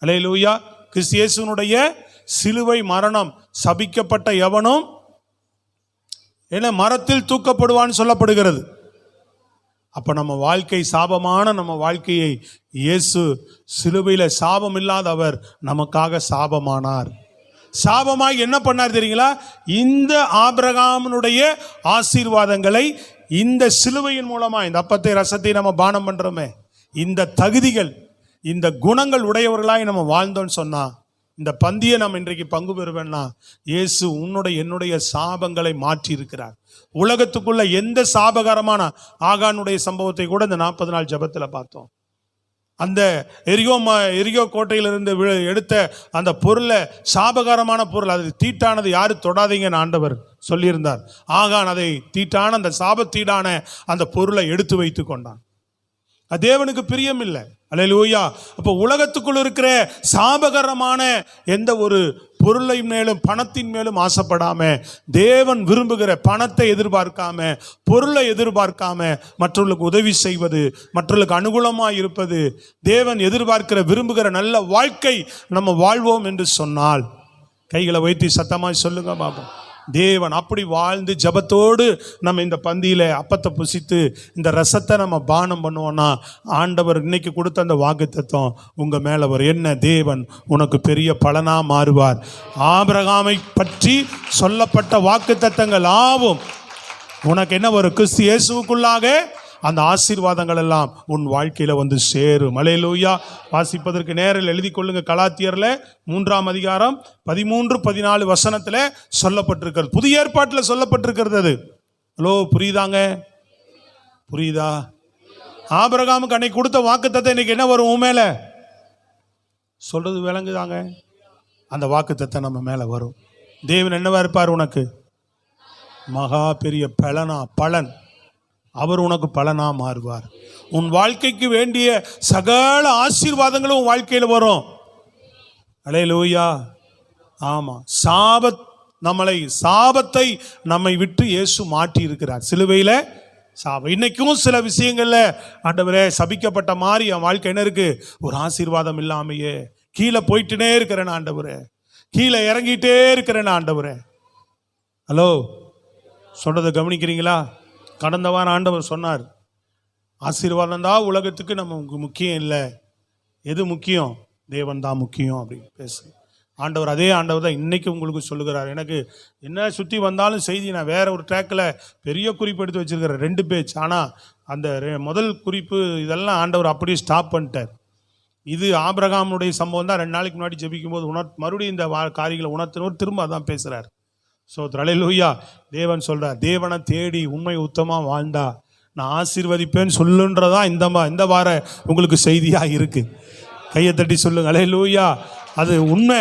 [SPEAKER 2] அல்லேலூயா, கிறிஸ்து இயேசுவினுடைய சிலுவை மரணம் சபிக்கப்பட்ட எவனும் ஏன்னா மரத்தில் தூக்கப்படுவான்னு சொல்லப்படுகிறது. அப்ப நம்ம வாழ்க்கை சாபமான நம்ம வாழ்க்கையை இயேசு சிலுவையில சாபம் இல்லாத அவர் நமக்காக சாபமானார். சாபமாய் என்ன பண்ணார் தெரியுங்களா? இந்த ஆபிரகாமினுடைய ஆசீர்வாதங்களை இந்த சிலுவையின் மூலமா, இந்த அப்பத்தை ரசத்தை நம்ம பானம் பண்றோமே, இந்த தகுதிகள் இந்த குணங்கள் உடையவர்களாய் நம்ம வாழ்ந்தோம்னு சொன்னா, இந்த பந்தியை நம்ம இன்றைக்கு பங்கு பெறுவேன்னா, இயேசு உன்னுடைய என்னுடைய சாபங்களை மாற்றி இருக்கிறார். உலகத்துக்குள்ள எந்த சாபகரமான ஆகானுடைய சம்பவத்தை கூட இந்த 40 நாள் ஜெபத்துல பார்த்தோம். அந்த எரிகோ கோட்டையிலிருந்து எடுத்த அந்த பொருளை, சாபகரமான பொருள், அது தீட்டானது யாரு தொடாதீங்கன்னு ஆண்டவர் சொல்லியிருந்தார். ஆகான் அதை தீட்டான அந்த சாபத்தீடான அந்த பொருளை எடுத்து வைத்து கொண்டான். அது தேவனுக்கு பிரியம் இல்லை. அல்லேலூயா. அப்போ உலகத்துக்குள் இருக்கிற சாபகரமான எந்த ஒரு பொருளை மேலும் பணத்தின் மேலும் ஆசைப்படாம, தேவன் விரும்புகிற பணத்தை எதிர்பார்க்காம, பொருளை எதிர்பார்க்காம, மற்றவர்களுக்கு உதவி செய்வது, மற்றவர்களுக்கு அனுகூலமாக இருப்பது, தேவன் எதிர்பார்க்கிற விரும்புகிற நல்ல வாழ்க்கை நம்ம வாழ்வோம் என்று சொன்னால், கைகளை வைத்து சத்தமாய் சொல்லுங்க பாப்போம். தேவன் அப்படி வாழ்ந்து ஜபத்தோடு நம்ம இந்த பந்தியில அப்பத்தை புசித்து இந்த ரசத்தை நம்ம பானம் பண்ணுவோம்னா, ஆண்டவர் இன்னைக்கு கொடுத்த அந்த வாக்குத்தத்தம் உங்க மேல வரும். என்ன? தேவன் உனக்கு பெரிய பலனா மாறுவார். ஆபிரகாமை பற்றி சொல்லப்பட்ட வாக்குத்தத்தங்கள் ஆவும் உனக்கு என்ன வரும்? கிறிஸ்து இயேசுவுக்குள்ளாக அந்த ஆசீர்வாதங்கள் எல்லாம் உன் வாழ்க்கையில வந்து சேரும். அல்லேலூயா. வாசிப்பதற்கு நேரில் எழுதி கொள்ளுங்க. கலாத்தியர்ல 3ஆம் அதிகாரம் 13-14 வசனத்துல சொல்லப்பட்டிருக்கிறது. புதிய ஏற்பாட்டில் சொல்லப்பட்டிருக்கிறது அது. ஹலோ, புரியுதாங்க? புரியுதா? ஆபிரகாமுக்கு அன்னைக்கு கொடுத்த வாக்குத்தத்தம் இன்னைக்கு என்ன வரும்? உன் மேல சொல்றது விளங்குதாங்க? அந்த வாக்குத்தத்தம் நம்ம மேல வரும். தேவன் என்னவா இருப்பார்? உனக்கு மகா பெரிய பலன். அவர் உனக்கு பலனா மாறுவார். உன் வாழ்க்கைக்கு வேண்டிய சகல ஆசீர்வாதங்களும் உன் வாழ்க்கையில் வரும். அல்லேலூயா. ஆமா, சாபத்தை நம்மை விட்டு இயேசு மாற்றி இருக்கிறார் சிலுவையில. சாபம் இன்னைக்கும் சில விஷயங்கள்ல ஆண்டவரே சபிக்கப்பட்ட மாதிரி என் வாழ்க்கை என்ன இருக்கு? ஒரு ஆசீர்வாதம் இல்லாமையே கீழே போயிட்டுனே இருக்கிறேன் ஆண்டவரே, கீழே இறங்கிட்டே இருக்கிறேன் ஆண்டவரே. ஹலோ, சொல்றதை கவனிக்கிறீங்களா? கடந்த வாரம் ஆண்டவர் சொன்னார், ஆசீர்வாதம் தான் உலகத்துக்கு நமக்கு முக்கியம் இல்லை, எது முக்கியம்? தேவன் தான் முக்கியம் அப்படின்னு பேசு. ஆண்டவர் அதே ஆண்டவர் தான் இன்னைக்கு உங்களுக்கு சொல்லுகிறார். எனக்கு என்ன சுற்றி வந்தாலும் செய்தி, நான் வேற ஒரு ட்ராக்கில் பெரிய குறிப்பு எடுத்து வச்சிருக்கிறேன், 2 பேஜ். ஆனால் அந்த முதல் குறிப்பு இதெல்லாம் ஆண்டவர் அப்படியே ஸ்டாப் பண்ணிட்டார். இது ஆபிரகாமுடைய சம்பவம் தான். 2 நாளைக்கு முன்னாடி ஜெபிக்கும் போது மறுபடியும் இந்த காரியங்களை உணர்த்தினவர் திரும்ப அதான் பேசுகிறார். ஸோ அல்லேலூயா. தேவன் சொல்றார், தேவனை தேடி உண்மை உத்தமா வாழ்ந்தா நான் ஆசீர்வதிப்பேன்னு சொல்லுன்றதா இந்த வார உங்களுக்கு செய்தியா இருக்கு. கையை தட்டி சொல்லுங்க அல்லேலூயா. அது உண்மை.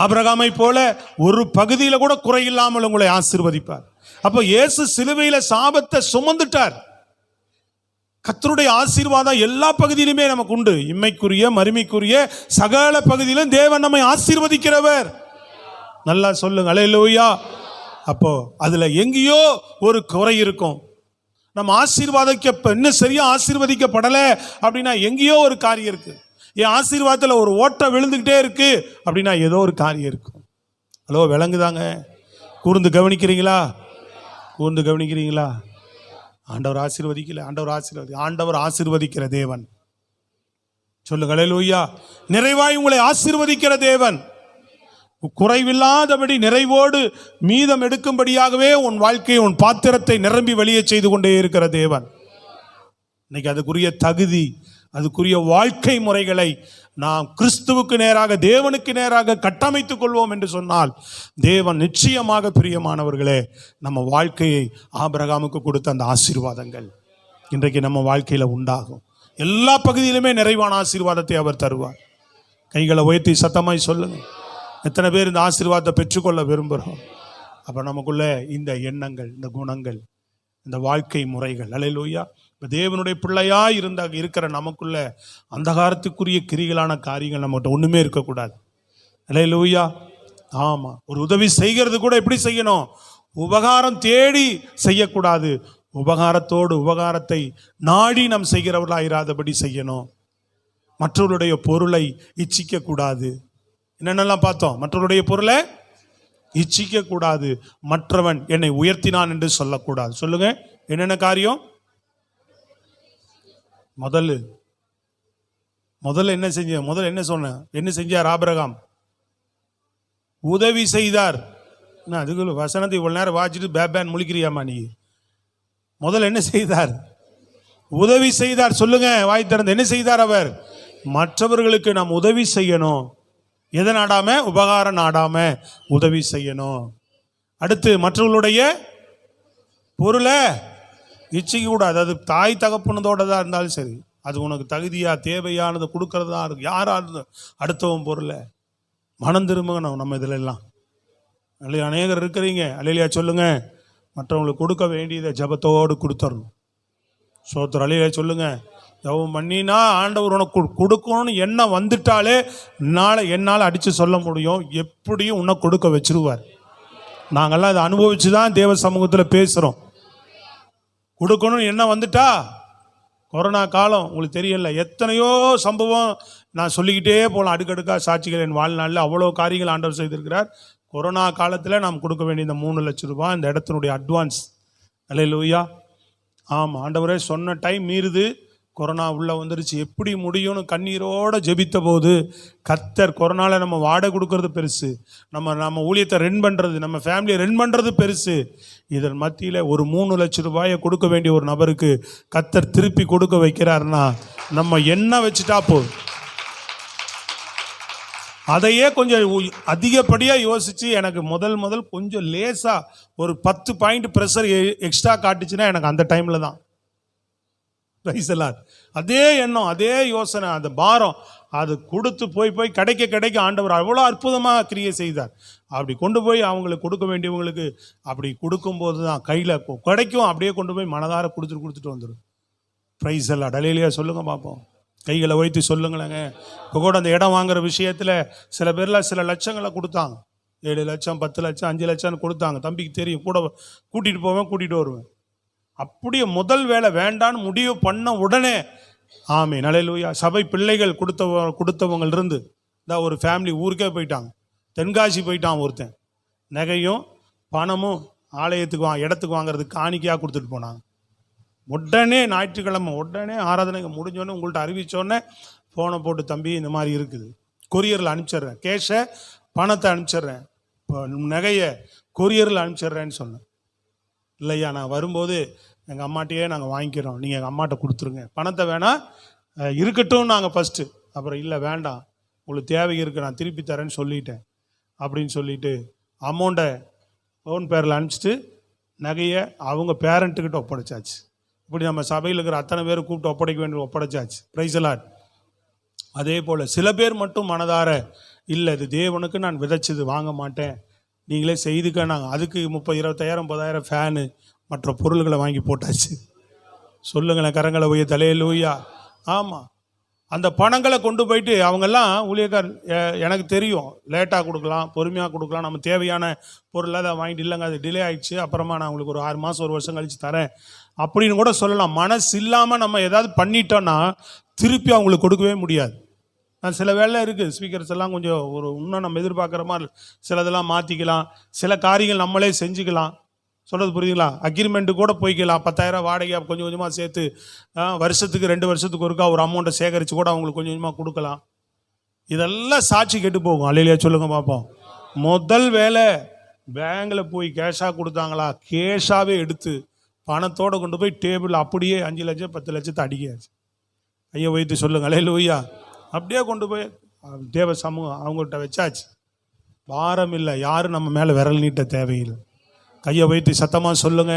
[SPEAKER 2] ஆபிரகாமை போல ஒரு பகுதியில் கூட குறையில்லாமல் உங்களை ஆசீர்வதிப்பார். அப்போ இயேசு சிலுவையில சாபத்தை சுமந்துட்டார். கர்த்தருடைய ஆசீர்வாதம் எல்லா பகுதியிலுமே நமக்கு உண்டு. இம்மைக்குரிய மறுமைக்குரிய சகல பகுதியிலும் தேவன் நம்மை ஆசீர்வதிக்கிறவர். நல்லா சொல்லுங்க அல்லேலூயா. அப்போ அதுல எங்கேயோ ஒரு குறை இருக்கும். நம்ம இன்னும் சரியா ஆசீர்வதிக்கப்படலை அப்படின்னா எங்கேயோ ஒரு காரியம் இருக்கு. என் ஆசீர்வாதத்தில் ஒரு ஓட்டை விழுந்துக்கிட்டே இருக்கு அப்படின்னா ஏதோ ஒரு காரியம் இருக்கும். ஹலோ, விளங்குதாங்க? கூர்ந்து கவனிக்கிறீங்களா? ஆண்டவர் ஆசீர்வதிக்கிற தேவன். சொல்லுங்க அல்லேலூயா. நிறைவாய் உங்களை ஆசீர்வதிக்கிற தேவன். குறைவில்லாதபடி நிறைவோடு மீதம் எடுக்கும்படியாகவே உன் வாழ்க்கையை, உன் பாத்திரத்தை நிரம்பி வெளியே செய்து கொண்டே இருக்கிற தேவன். இன்னைக்கு அதுக்குரிய தகுதி, அதுக்குரிய வாழ்க்கை முறைகளை நாம் கிறிஸ்துவுக்கு நேராக, தேவனுக்கு நேராக கட்டமைத்துக் கொள்வோம் என்று சொன்னால், தேவன் நிச்சயமாக பிரியமானவர்களே நம்ம வாழ்க்கையை ஆபிரகாமுக்கு கொடுத்த அந்த ஆசீர்வாதங்கள் இன்றைக்கு நம்ம வாழ்க்கையில உண்டாகும். எல்லா பகுதியிலுமே நிறைவான ஆசீர்வாதத்தை அவர் தருவார். கைகளை உயர்த்தி சத்தமாய் சொல்லுங்க. எத்தனை பேர் இந்த ஆசீர்வாதத்தை பெற்றுக்கொள்ள விரும்புகிறோம்? அப்போ நமக்குள்ள இந்த எண்ணங்கள், இந்த குணங்கள், இந்த வாழ்க்கை முறைகள், அல்லேலூயா. இப்போ தேவனுடைய பிள்ளையா இருக்கிற நமக்குள்ள அந்தகாரத்துக்குரிய கிரிகளான காரியங்கள் நம்மகிட்ட ஒன்றுமே இருக்கக்கூடாது. அல்லேலூயா. ஆமாம், ஒரு உதவி செய்கிறது கூட எப்படி செய்யணும்? உபகாரம் தேடி செய்யக்கூடாது. உபகாரத்தை நாடி நாம் செய்கிறவர்களாயிராதபடி செய்யணும். மற்றவருடைய பொருளை இச்சிக்க கூடாது. என்னென்னலாம் பார்த்தோம்? மற்றவருடைய பொருளை இச்சிக்க கூடாது. மற்றவன் என்னை உயர்த்தினான் என்று சொல்லக்கூடாது. சொல்லுங்க, என்னென்ன காரியம்? முதல்ல என்ன செஞ்ச? முதல்ல என்ன சொன்ன? என்ன செஞ்சார் ஆபிரகாம்? உதவி செய்தார். நான் அதுக்குள்ள வசனத்தை இவ்வளவு நேரம் வாச்சிட்டு பேபேன் முழிக்கிறியாமா நீ? முதல்ல என்ன செய்தார்? உதவி செய்தார். சொல்லுங்க வாய் திறந்து, என்ன செய்தார் அவர்? மற்றவர்களுக்கு நாம் உதவி செய்யணும். எதை நாடாம? உபகாரம் நாடாம உதவி செய்யணும். அடுத்து, மற்றவர்களுடைய பொருளை இச்சிக்க கூடாது. அது தாய் தகப்பனதோடதான் இருந்தாலும் சரி, அது உனக்கு தகுதியா தேவையானது கொடுக்கறதா இருக்கு. யாரா இருந்து அடுத்தவன் பொருளை மனம் திரும்பணும். நம்ம இதுல எல்லாம் அநேகர் இருக்கிறீங்க, அல்லேலூயா சொல்லுங்க. மற்றவங்களுக்கு கொடுக்க வேண்டியதை ஜபத்தோடு கொடுத்துடணும். சோத்திரம், அல்லேலூயா சொல்லுங்க. ஜபம் பண்ணினா ஆண்டவர் உனக்கு கொடுக்கணும்னு எண்ணம் வந்துட்டாலே என்னால் அடித்து சொல்ல முடியும், எப்படியும் உன்னை கொடுக்க வச்சிருவார். நாங்கள்லாம் அதை அனுபவிச்சு தான் தேவ சமூகத்தில் பேசுகிறோம். கொடுக்கணும்னு எண்ணம் வந்துட்டா, கொரோனா காலம் உங்களுக்கு தெரியல, எத்தனையோ சம்பவம் நான் சொல்லிக்கிட்டே போகலாம். அடுக்கடுக்காக சாட்சிகள் என் வாழ்நாளில் அவ்வளோ காரியங்கள் ஆண்டவர் செய்திருக்கிறார். கொரோனா காலத்தில் நாம் கொடுக்க வேண்டிய இந்த 3 லட்சம் ரூபாய் இந்த இடத்தினுடைய அட்வான்ஸ். அல்லேலூயா. ஆமாம், ஆண்டவரே சொன்ன டைம் மீறுது, கொரோனா உள்ளே வந்துருச்சு, எப்படி முடியும்னு கண்ணீரோடு ஜெபித்த போது கர்த்தர் கொரோனாவில் நம்ம வாடகை கொடுக்கறது பெருசு, நம்ம ஊழியத்தை ரன் பண்ணுறது, நம்ம ஃபேமிலியை ரன் பண்ணுறது பெருசு. இதன் மத்தியில் ஒரு 3 லட்சம் ரூபாயை கொடுக்க வேண்டிய ஒரு நபருக்கு கர்த்தர் திருப்பி கொடுக்க வைக்கிறாருன்னா நம்ம என்ன வச்சுட்டா போதும். அதையே கொஞ்சம் அதிகப்படியாக யோசித்து எனக்கு முதல் கொஞ்சம் லேசாக ஒரு 10 பாயிண்ட் ப்ரெஷர் எக்ஸ்ட்ரா காட்டுச்சுன்னா எனக்கு அந்த டைமில் தான் அதே எண்ணம், அதே யோசனை, அந்த பாரம், அது கொடுத்து போய் கிடைக்க ஆண்டவர் அவ்வளோ அற்புதமாக கிரியை செய்தார். அப்படி கொண்டு போய் அவங்களுக்கு கொடுக்க வேண்டியவங்களுக்கு அப்படி கொடுக்கும்போது தான் கையில் கிடைக்கும். அப்படியே கொண்டு போய் மனதார கொடுத்துட்டு வந்துடும். ப்ரைஸ் எல்லாம் டலேலியா சொல்லுங்க பார்ப்போம். கைகளை வைத்து சொல்லுங்களேங்க. இப்போ கூட அந்த இடம் வாங்குற விஷயத்தில் சில பேர்லாம் சில லட்சங்களை கொடுத்தாங்க. 7 லட்சம் 10 லட்சம் 5 லட்சம்னு கொடுத்தாங்க. தம்பிக்கு தெரியும், கூட கூட்டிகிட்டு போவேன், கூட்டிகிட்டு வருவேன். அப்படியே முதல் வேலை வேண்டான்னு முடிவு பண்ண உடனே ஆமென் அல்லேலூயா. சபை பிள்ளைகள் கொடுத்தவங்க இருந்து இந்த ஒரு ஃபேமிலி ஊருக்கே போயிட்டாங்க. தென்காசி போயிட்டான் ஒருத்தன். நகையும் பணமும் ஆலயத்துக்கு இடத்துக்கு வாங்குறதுக்கு காணிக்கையாக கொடுத்துட்டு போனாங்க. உடனே ஞாயிற்றுக்கிழமை உடனே ஆராதனைக்கு முடிஞ்சோடனே உங்கள்கிட்ட அறிவிச்சோடனே ஃபோனை போட்டு, தம்பி இந்த மாதிரி இருக்குது, கொரியரில் அனுப்பிச்சிட்றேன், கேஷை பணத்தை அனுப்பிச்சிட்றேன், இப்போ நகையை கொரியரில் அனுப்பிச்சிட்றேன்னு சொன்னேன். இல்லையா, நான் வரும்போது எங்கள் அம்மாட்டையே நாங்கள் வாங்கிக்கிறோம், நீங்கள் எங்கள் அம்மாட்ட கொடுத்துருங்க, பணத்தை வேணால் இருக்கட்டும் நாங்கள் ஃபஸ்ட்டு, அப்புறம் இல்லை வேண்டாம் உங்களுக்கு தேவை இருக்குது நான் திருப்பி தரேன்னு சொல்லிட்டேன் அப்படின்னு சொல்லிட்டு அமௌண்ட்டை ஓன் பேரில் அனுப்பிச்சிட்டு நகையை அவங்க பேரண்ட்டுக்கிட்ட ஒப்படைச்சாச்சு. இப்படி நம்ம சபையில் இருக்கிற அத்தனை பேர் கூப்பிட்டு ஒப்படைக்க வேண்டிய ஒப்படைச்சாச்சு. Price Lord. அதே போல் சில பேர் மட்டும் மனதார இல்லை, இது தேவனுக்கு நான் விதைச்சது, வாங்க மாட்டேன், நீங்களே செய்துக்க, நாங்கள் அதுக்கு 30,000 25,000 30,000 ஃபேனு மற்ற பொருள்களை வாங்கி போட்டாச்சு. சொல்லுங்களேன், கரங்களை உய தலையிலூயா. ஆமாம், அந்த பணங்களை கொண்டு போயிட்டு அவங்கெல்லாம் ஊழியக்கார் எனக்கு தெரியும், லேட்டாக கொடுக்கலாம், பொறுமையாக கொடுக்கலாம், நம்ம தேவையான பொருளை அதை வாங்கிட்டு, இல்லைங்க அது டிலே ஆகிடுச்சு, அப்புறமா நான் உங்களுக்கு ஒரு 6 மாதம் 1 வருஷம் கழித்து தரேன் அப்படின்னு கூட சொல்லலாம். மனசு இல்லாமல் நம்ம ஏதாவது பண்ணிட்டோன்னா திருப்பி அவங்களுக்கு கொடுக்கவே முடியாது. நான் சில வேலை இருக்குது, ஸ்பீக்கர்ஸ் எல்லாம் கொஞ்சம் இன்னும் நம்ம எதிர்பார்க்குற மாதிரி சிலதெல்லாம் மாற்றிக்கலாம், சில காரியங்கள் நம்மளே செஞ்சுக்கலாம். சொல்கிறது புரியுதுங்களா? அக்ரிமெண்ட்டு கூட போய்க்கலாம், 10,000 வாடகை கொஞ்சம் கொஞ்சமாக சேர்த்து வருஷத்துக்கு 2 வருஷத்துக்கு ஒருக்கா ஒரு அமௌண்ட்டை சேகரித்து கூட அவங்களுக்கு கொஞ்சம் கொஞ்சமாக கொடுக்கலாம். இதெல்லாம் சாட்சி கெட்டு போகும். அல்லேலூயா சொல்லுங்கள் பார்ப்போம். முதல் வேலை பேங்கில் போய் கேஷாக கொடுத்தாங்களா, கேஷாகவே எடுத்து பணத்தோடு கொண்டு போய் டேபிள் அப்படியே 5 லட்சம் 10 லட்சத்தை அடிக்காச்சு. ஐயா வைத்து சொல்லுங்கள் அல்லேலூயா. அப்படியே கொண்டு போய் தேவ சமூகம் அவங்கள்ட்ட வச்சாச்சு. பாரம் இல்லை, யாரும் நம்ம மேலே விரல் நீட்ட தேவையில்லை. கையை வைத்து சத்தமாக சொல்லுங்க.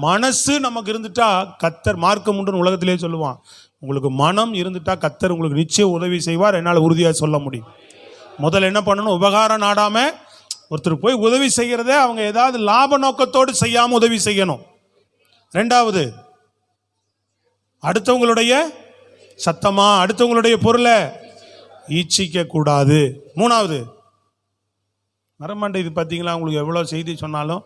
[SPEAKER 2] மனசு நமக்கு இருந்துட்டா கர்த்தர் மார்க்கம் உண்டுன்னு உலகத்திலே சொல்லுவான். உங்களுக்கு மனம் இருந்துட்டா கர்த்தர் உங்களுக்கு நிச்சயம் உதவி செய்வார், என்னால் உறுதியாக சொல்ல முடியும். முதல்ல என்ன பண்ணணும்? உபகாரம் நாடாமல் ஒருத்தர் போய் உதவி செய்கிறதே அவங்க ஏதாவது லாப நோக்கத்தோடு செய்யாமல் உதவி செய்யணும். 2வது, அடுத்தவங்களுடைய சத்தமா அடுத்தவங்களுடைய பொருளை ஈச்சிக்க கூடாது. 3வது, மரமாண்டை இது பார்த்தீங்களா, உங்களுக்கு எவ்வளோ செய்தி சொன்னாலும்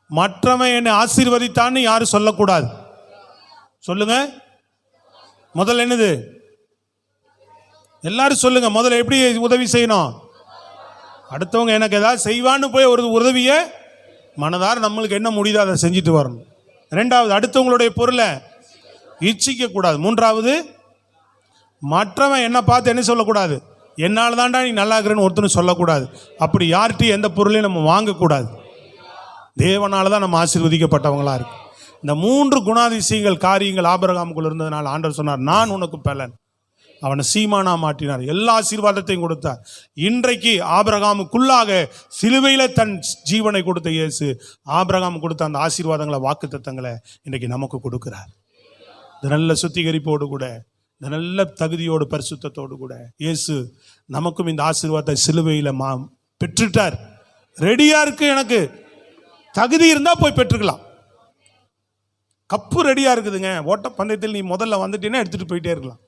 [SPEAKER 2] மற்றவன் என்னை ஆசீர்வதித்தான்னு யாரும் சொல்லக்கூடாது. சொல்லுங்க, முதல்ல என்னது? எல்லாரும் சொல்லுங்க, முதல்ல எப்படி உதவி செய்யணும்? அடுத்தவங்க எனக்கு ஏதாவது செய்வான்னு போய் ஒரு உதவியை மனதார நம்மளுக்கு என்ன முடியுதோ அதை செஞ்சுட்டு வரணும். ரெண்டாவது, அடுத்தவங்களுடைய பொருளை இச்சிக்க கூடாது. மூன்றாவது, மற்றவன் என்ன பார்த்து என்ன சொல்லக்கூடாது, என்னால் தான்டா நீ நல்லா இருக்கிறேன்னு ஒருத்தனும் சொல்லக்கூடாது. அப்படி யார்கிட்டையும் எந்த பொருளையும் நம்ம வாங்கக்கூடாது. தேவனால தான் நம்ம ஆசீர்வதிக்கப்பட்டவங்களா இருக்கு. இந்த 3 குணாதிசயங்கள் காரியங்கள் ஆபிரகாமுக்குள்ள இருந்ததுனால ஆண்டவர் சொன்னார், நான் உனக்கு பலன். அவனை சீமானா மாற்றினார், எல்லா ஆசீர்வாதத்தையும் கொடுத்தார். இன்றைக்கு ஆபிரகாமுக்குள்ளாக சிலுவையில தன் ஜீவனை கொடுத்த இயேசு ஆபிரகாம் கொடுத்த அந்த ஆசீர்வாதங்களை, வாக்குத்தத்தங்களை இன்றைக்கு நமக்கு கொடுக்கிறார். இந்த நல்ல சுத்திகரிப்போடு கூட, இந்த நல்ல தகுதியோடு, பரிசுத்தத்தோடு கூட இயேசு நமக்கும் இந்த ஆசீர்வாதத்தை சிலுவையில் பெற்றுட்டார். ரெடியா இருக்கு. எனக்கு தகுதி இருந்தா போய் பெற்றுக்கலாம். கப்பு ரெடியா இருக்குதுங்க. ஓட்ட பந்தயத்தில் நீ முதல்ல வந்துட்டீங்கன்னா எடுத்துட்டு போயிட்டே இருக்கலாம்.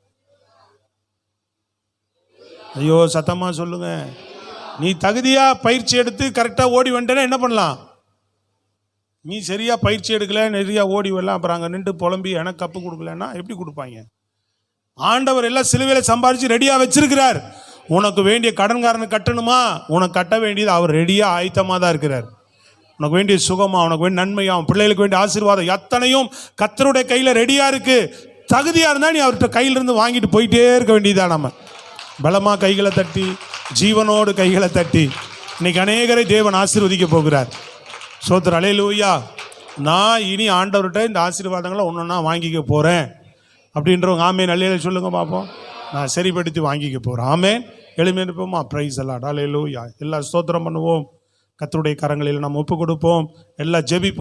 [SPEAKER 2] ஐயோ சத்தமா சொல்லுங்க. நீ தகுதியா பயிற்சி எடுத்து கரெக்டா ஓடி வந்துட்டேன்னா என்ன பண்ணலாம்? நீ சரியா பயிற்சி எடுக்கல, நிறையா ஓடி வரலாம், அப்புறம் அங்கே நின்று புலம்பி எனக்கு கப்பு கொடுக்கலன்னா எப்படி கொடுப்பாங்க? ஆண்டவர் எல்லாம் சிலுவையில் சம்பாதிச்சு ரெடியா வச்சிருக்கிறார். உனக்கு வேண்டிய கடன்காரனுக்கு கட்டணுமா? உனக்கு கட்ட வேண்டியது அவர் ரெடியா ஆயத்தமாக தான் இருக்கிறார். உனக்கு வேண்டிய சுகமா, உனக்கு வேண்டிய நன்மையா, பிள்ளைகளுக்கு வேண்டிய ஆசீர்வாதம் அத்தனையும் கர்த்தருடைய கையில் ரெடியா இருக்கு. தகுதியா இருந்தா நீ அவர்கிட்ட கையிலிருந்து வாங்கிட்டு போயிட்டே இருக்க வேண்டியதா. நம்ம பலமா கைகளை தட்டி, ஜீவனோடு கைகளை தட்டி இன்னைக்கு அநேகரை தேவன் ஆசீர்வதிக்க போகிறார். சோத்திரம், அல்லேலூயா. நான் இனி ஆண்டவர்கிட்ட இந்த ஆசீர்வாதங்களை ஒன்றொன்னா வாங்கிக்க போகிறேன் அப்படின்றவங்க ஆமேன் அல்லேலூயா சொல்லுங்க பார்ப்போம். நான் சரிப்படுத்தி வாங்கிக்க போகிறேன். ஆமேன். எளிமையாக இருப்போமா? பிரைஸ் எல்லாம் அல்லேலூயா. எல்லாம் ஸ்தோத்திரம் பண்ணுவோம். கர்த்தருடைய கரங்களில் நாம் ஒப்பு கொடுப்போம். எல்லாம் ஜெபிப்போம்.